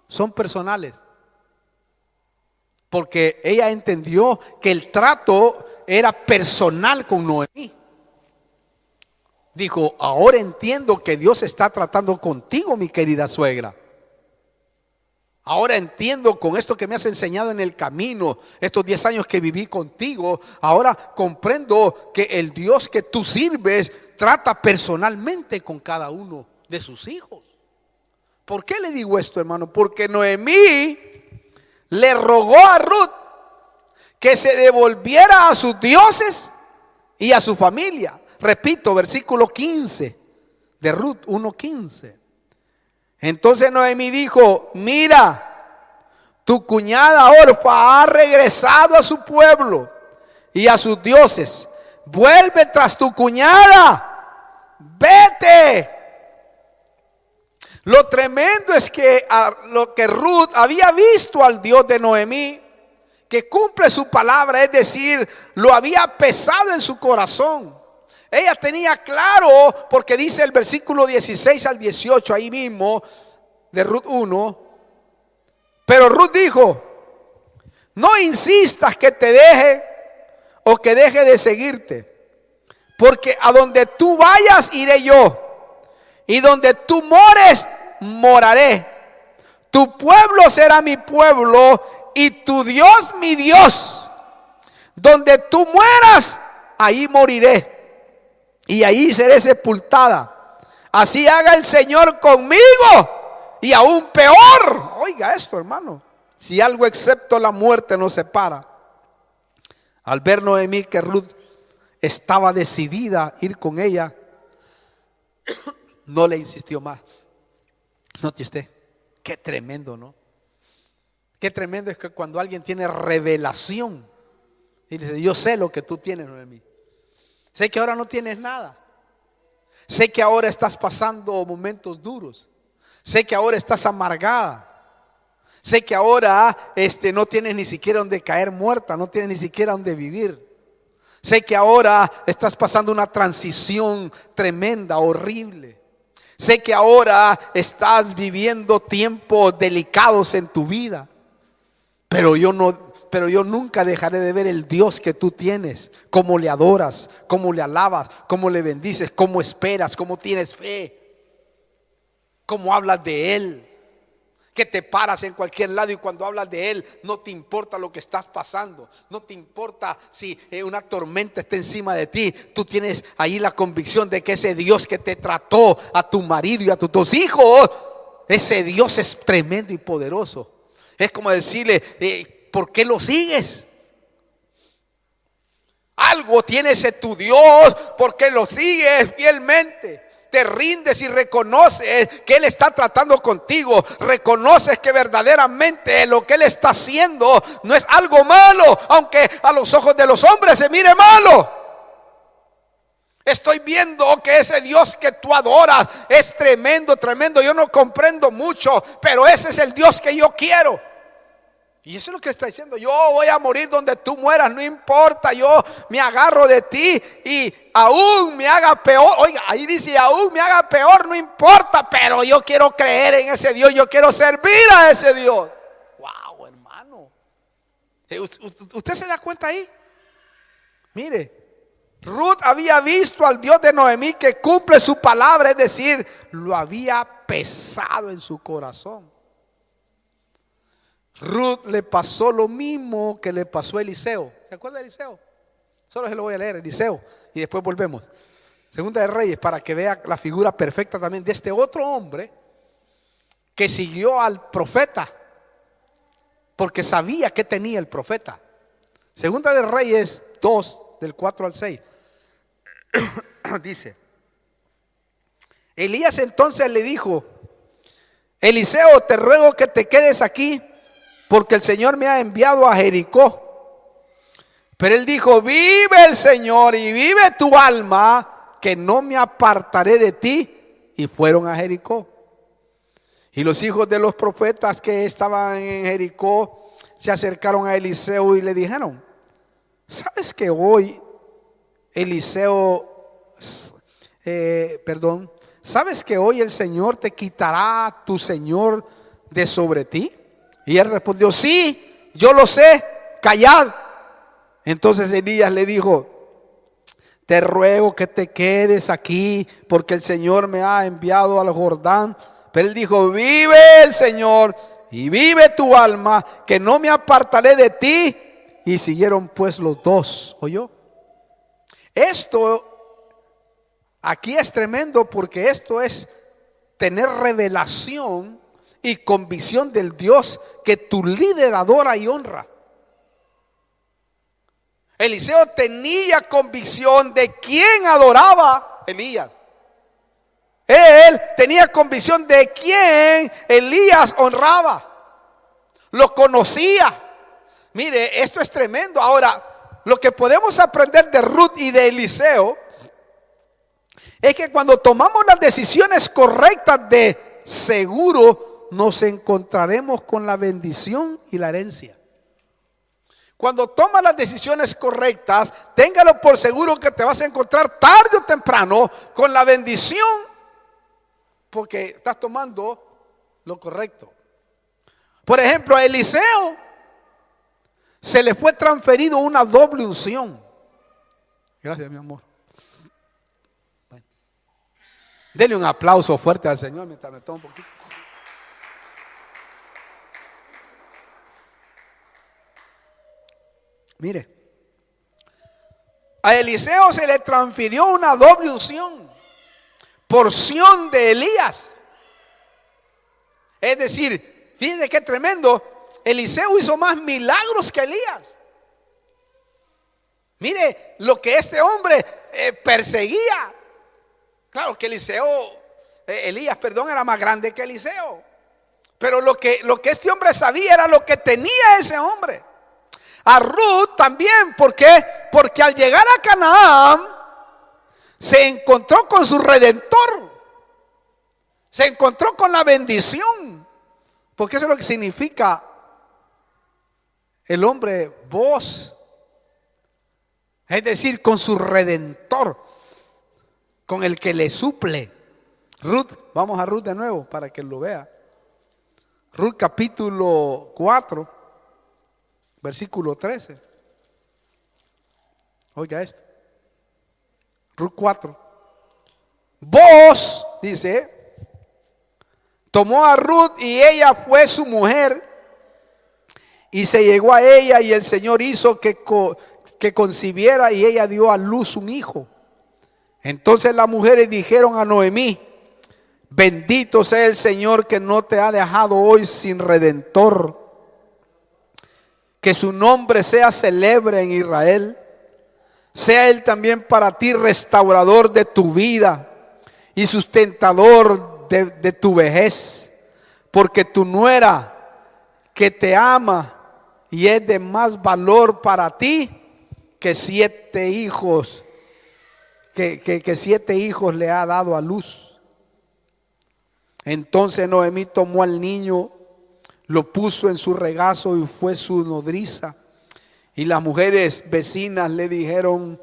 son personales. Porque ella entendió que el trato era personal con Noemí. dijo: ahora entiendo que Dios está tratando contigo, mi querida suegra. Ahora entiendo, con esto que me has enseñado en el camino, estos 10 años que viví contigo, ahora comprendo que el Dios que tú sirves trata personalmente con cada uno de sus hijos. ¿Por qué le digo esto, hermano? Porque Noemí le rogó a Ruth que se devolviera a sus dioses y a su familia. Repito, versículo 15 de Ruth 1:15. Entonces Noemí dijo: mira, tu cuñada Orfa ha regresado a su pueblo y a sus dioses. Vuelve tras tu cuñada, vete. Lo tremendo es que lo que Ruth había visto al Dios de Noemí, que cumple su palabra, es decir, lo había pesado en su corazón. Ella tenía claro, porque dice el versículo 16 al 18 ahí mismo de Ruth 1. Pero Ruth dijo: no insistas que te deje o que deje de seguirte, porque a donde tú vayas iré yo, y donde tú mores, moraré. Tu pueblo será mi pueblo y tu Dios mi Dios. Donde tú mueras, ahí moriré y ahí seré sepultada. Así haga el Señor conmigo y aún peor. Oiga esto, hermano: si algo excepto la muerte nos separa. Al ver Noemí que Ruth estaba decidida a ir con ella, no le insistió más. Note usted, qué tremendo, ¿no? Qué tremendo es que cuando alguien tiene revelación y dice: yo sé lo que tú tienes, Noemí. Sé que ahora no tienes nada. Sé que ahora estás pasando momentos duros. Sé que ahora estás amargada. Sé que ahora no tienes ni siquiera donde caer muerta, no tienes ni siquiera donde vivir. Sé que ahora estás pasando una transición tremenda, horrible. Sé que ahora estás viviendo tiempos delicados en tu vida. Pero yo nunca dejaré de ver el Dios que tú tienes. Cómo le adoras, cómo le alabas, cómo le bendices, cómo esperas, cómo tienes fe, cómo hablas de Él. Que te paras en cualquier lado y cuando hablas de Él no te importa lo que estás pasando. No te importa si una tormenta está encima de ti. Tú tienes ahí la convicción de que ese Dios que te trató a tu marido y a tus 2 hijos, ese Dios es tremendo y poderoso. Es como decirle: ¿por qué lo sigues? Algo tiene ese tu Dios, porque lo sigues fielmente. Te rindes y reconoces que Él está tratando contigo. Reconoces que verdaderamente lo que Él está haciendo no es algo malo, aunque a los ojos de los hombres se mire malo. Estoy viendo que ese Dios que tú adoras es tremendo, tremendo. Yo no comprendo mucho, pero ese es el Dios que yo quiero. Y eso es lo que está diciendo: yo voy a morir donde tú mueras, no importa, yo me agarro de ti y aún me haga peor. Oiga, ahí dice: aún me haga peor, no importa, pero yo quiero creer en ese Dios, yo quiero servir a ese Dios. Wow, hermano. ¿Usted se da cuenta ahí? Mire, Ruth había visto al Dios de Noemí que cumple su palabra, es decir, lo había pesado en su corazón. Ruth le pasó lo mismo que le pasó a Eliseo. ¿Se acuerda de Eliseo? Solo se lo voy a leer, Eliseo, y después volvemos. Segunda de Reyes, para que vea la figura perfecta también de este otro hombre que siguió al profeta, porque sabía que tenía el profeta. Segunda de Reyes 2, del 4 al 6. Dice: Elías entonces le dijo: Eliseo, te ruego que te quedes aquí, porque el Señor me ha enviado a Jericó. Pero él dijo: vive el Señor y vive tu alma, que no me apartaré de ti. Y fueron a Jericó. Y los hijos de los profetas que estaban en Jericó se acercaron a Eliseo y le dijeron: ¿sabes que hoy ¿sabes que hoy el Señor te quitará a tu Señor de sobre ti? Y él respondió: sí, yo lo sé, callad. Entonces Elías le dijo: te ruego que te quedes aquí, porque el Señor me ha enviado al Jordán. Pero él dijo, vive el Señor y vive tu alma, que no me apartaré de ti. Y siguieron pues los dos. ¿Oyó? Esto aquí es tremendo, porque esto es tener revelación y convicción del Dios que tu líder adora y honra. Eliseo tenía convicción de quién adoraba Elías. Él tenía convicción de quién Elías honraba. Lo conocía. Mire, esto es tremendo. Ahora, lo que podemos aprender de Ruth y de Eliseo es que cuando tomamos las decisiones correctas, de seguro nos encontraremos con la bendición y la herencia. Cuando tomas las decisiones correctas, téngalo por seguro que te vas a encontrar tarde o temprano con la bendición, porque estás tomando lo correcto. Por ejemplo, a Eliseo se le fue transferido una doble unción. Gracias, mi amor. Bueno, denle un aplauso fuerte al Señor mientras me tomo un poquito. Mire, a Eliseo se le transfirió una doble unción, porción de Elías. Es decir, fíjense qué tremendo, Eliseo hizo más milagros que Elías. Mire lo que este hombre perseguía. Claro que Elías, era más grande que Eliseo. Pero lo que este hombre sabía era lo que tenía ese hombre. A Ruth también, ¿por qué? Porque al llegar a Canaán se encontró con su redentor. Se encontró con la bendición. Porque eso es lo que significa el hombre Boaz. Es decir, con su redentor, con el que le suple. Ruth, vamos a Ruth de nuevo para que lo vea. Ruth capítulo 4. Versículo 13. Oiga esto. Ruth 4. Boaz, dice, tomó a Ruth y ella fue su mujer y se llegó a ella, y el Señor hizo que concibiera, y ella dio a luz un hijo. Entonces las mujeres dijeron a Noemí, bendito sea el Señor que no te ha dejado hoy sin redentor. Que su nombre sea célebre en Israel. Sea él también para ti restaurador de tu vida y sustentador de tu vejez. Porque tu nuera que te ama y es de más valor para ti que 7 hijos, que 7 hijos le ha dado a luz. Entonces Noemí tomó al niño, lo puso en su regazo y fue su nodriza. Y las mujeres vecinas le dieron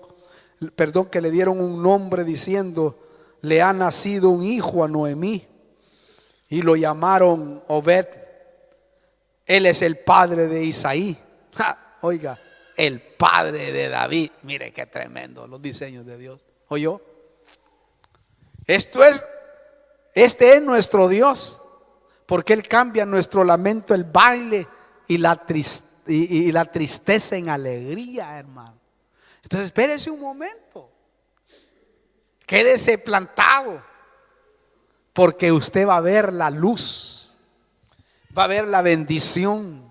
un nombre diciendo, le ha nacido un hijo a Noemí. Y lo llamaron Obed. Él es el padre de Isaí. Oiga, el padre de David. Mire qué tremendo los diseños de Dios. ¿Oyó? Este es nuestro Dios. Porque Él cambia nuestro lamento, el baile y la tristeza en alegría, hermano. Entonces espérese un momento. Quédese plantado. Porque usted va a ver la luz. Va a ver la bendición.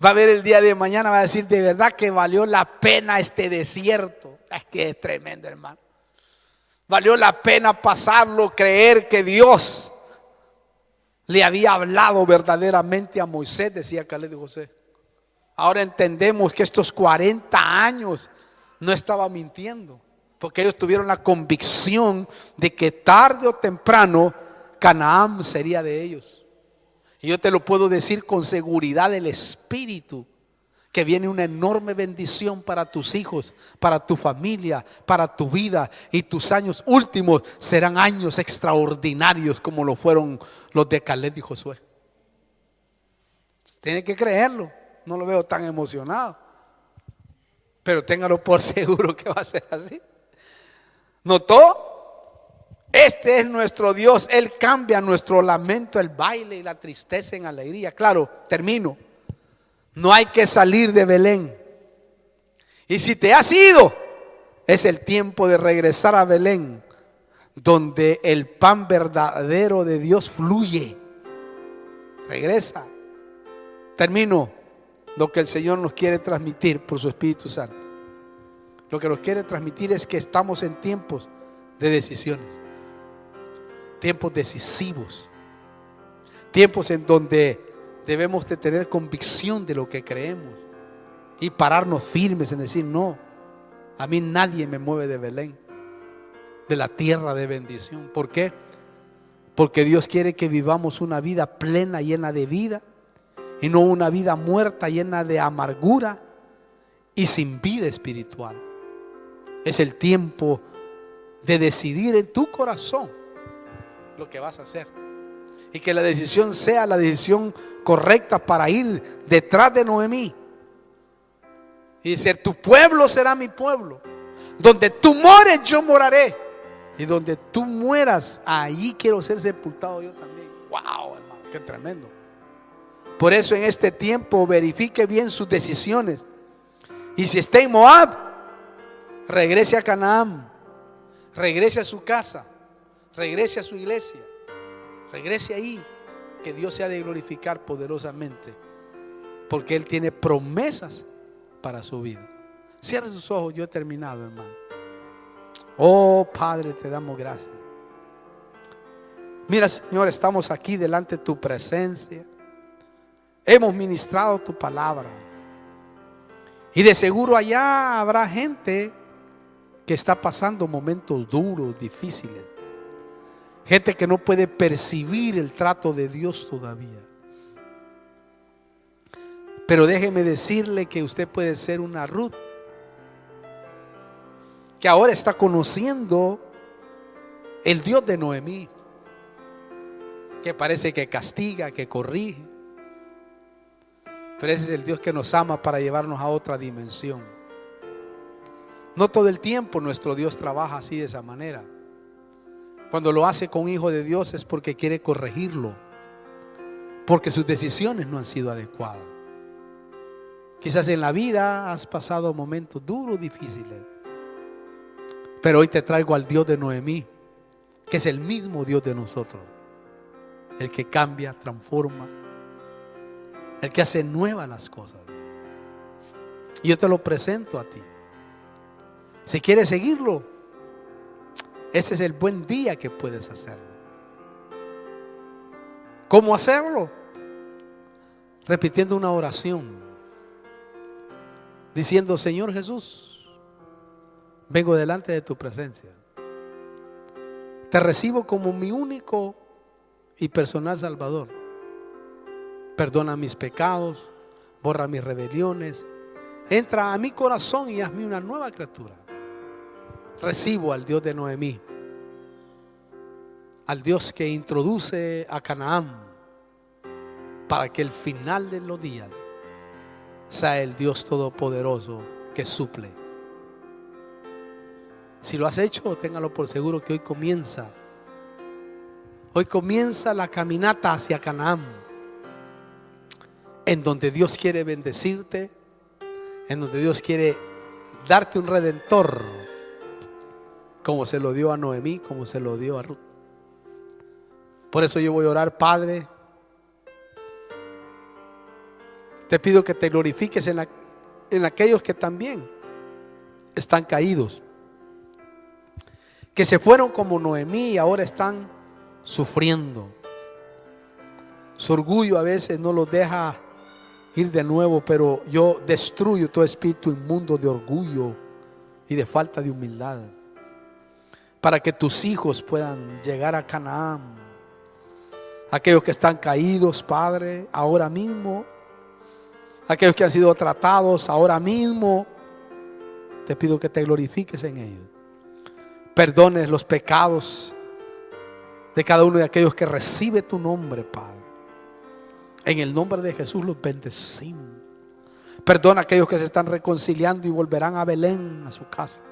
Va a ver el día de mañana, va a decir, de verdad que valió la pena este desierto. Es que es tremendo, hermano. Valió la pena pasarlo, creer que Dios le había hablado verdaderamente a Moisés, decía Caleb de José. Ahora entendemos que estos 40 años no estaba mintiendo, porque ellos tuvieron la convicción de que tarde o temprano Canaán sería de ellos. Y yo te lo puedo decir con seguridad del Espíritu, que viene una enorme bendición para tus hijos, para tu familia, para tu vida, y tus años últimos serán años extraordinarios como lo fueron los de Caleb y Josué. Tiene que creerlo. No lo veo tan emocionado, pero téngalo por seguro que va a ser así. ¿Notó? Este es nuestro Dios. Él cambia nuestro lamento, el baile y la tristeza en alegría. Claro, termino. No hay que salir de Belén. Y si te has ido, es el tiempo de regresar a Belén, donde el pan verdadero de Dios fluye. Regresa. Termino. Lo que el Señor nos quiere transmitir por su Espíritu Santo. Lo que nos quiere transmitir es que estamos en tiempos de decisiones. Tiempos decisivos. Tiempos en donde debemos de tener convicción de lo que creemos. Y pararnos firmes en decir: no, a mí nadie me mueve de Belén, de la tierra de bendición. ¿Por qué? Porque Dios quiere que vivamos una vida plena, llena de vida, y no una vida muerta, llena de amargura y sin vida espiritual. Es el tiempo de decidir en tu corazón lo que vas a hacer, y que la decisión sea la decisión correcta para ir detrás de Noemí y decir: tu pueblo será mi pueblo, donde tú mores yo moraré, y donde tú mueras allí quiero ser sepultado yo también. Wow, hermano, qué tremendo. Por eso en este tiempo verifique bien sus decisiones, y si está en Moab, regrese a Canaán, regrese a su casa, regrese a su iglesia, regrese ahí, que Dios se ha de glorificar poderosamente, porque Él tiene promesas para su vida. Cierre sus ojos, yo he terminado, hermano. Oh Padre, te damos gracias. Mira, Señor, estamos aquí delante de tu presencia. Hemos ministrado tu palabra, y de seguro allá habrá gente que está pasando momentos duros, difíciles. Gente que no puede percibir el trato de Dios todavía. Pero déjeme decirle que usted puede ser una Ruth, que ahora está conociendo el Dios de Noemí, que parece que castiga, que corrige. Pero ese es el Dios que nos ama para llevarnos a otra dimensión. No todo el tiempo nuestro Dios trabaja así, de esa manera. Cuando lo hace con un hijo de Dios es porque quiere corregirlo, porque sus decisiones no han sido adecuadas. Quizás en la vida has pasado momentos duros, difíciles, pero hoy te traigo al Dios de Noemí, que es el mismo Dios de nosotros, el que cambia, transforma, el que hace nuevas las cosas. Y yo te lo presento a ti. Si quieres seguirlo, este es el buen día que puedes hacerlo. ¿Cómo hacerlo? Repitiendo una oración, diciendo: Señor Jesús, vengo delante de tu presencia. Te recibo como mi único y personal Salvador. Perdona mis pecados, borra mis rebeliones, entra a mi corazón y hazme una nueva criatura. Recibo al Dios de Noemí, al Dios que introduce a Canaán, para que el final de los días sea el Dios todopoderoso que suple. Si lo has hecho, téngalo por seguro que hoy comienza la caminata hacia Canaán, en donde Dios quiere bendecirte, en donde Dios quiere darte un redentor, como se lo dio a Noemí, como se lo dio a Ruth. Por eso yo voy a orar: Padre, te pido que te glorifiques en aquellos que también están caídos, que se fueron como Noemí y ahora están sufriendo. Su orgullo a veces no los deja ir de nuevo, pero yo destruyo todo espíritu inmundo de orgullo y de falta de humildad, para que tus hijos puedan llegar a Canaán. Aquellos que están caídos, Padre, ahora mismo, aquellos que han sido tratados ahora mismo, te pido que te glorifiques en ellos. Perdones los pecados de cada uno de aquellos que recibe tu nombre, Padre. En el nombre de Jesús los bendecimos. Perdona a aquellos que se están reconciliando y volverán a Belén, a su casa.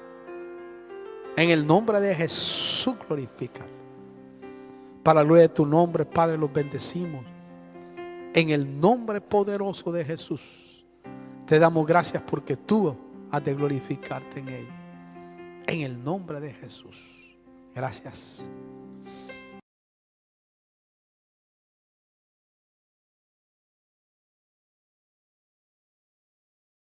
En el nombre de Jesús, glorifícalo. Para la gloria de tu nombre, Padre, los bendecimos. En el nombre poderoso de Jesús, te damos gracias porque tú has de glorificarte en ello. En el nombre de Jesús. Gracias.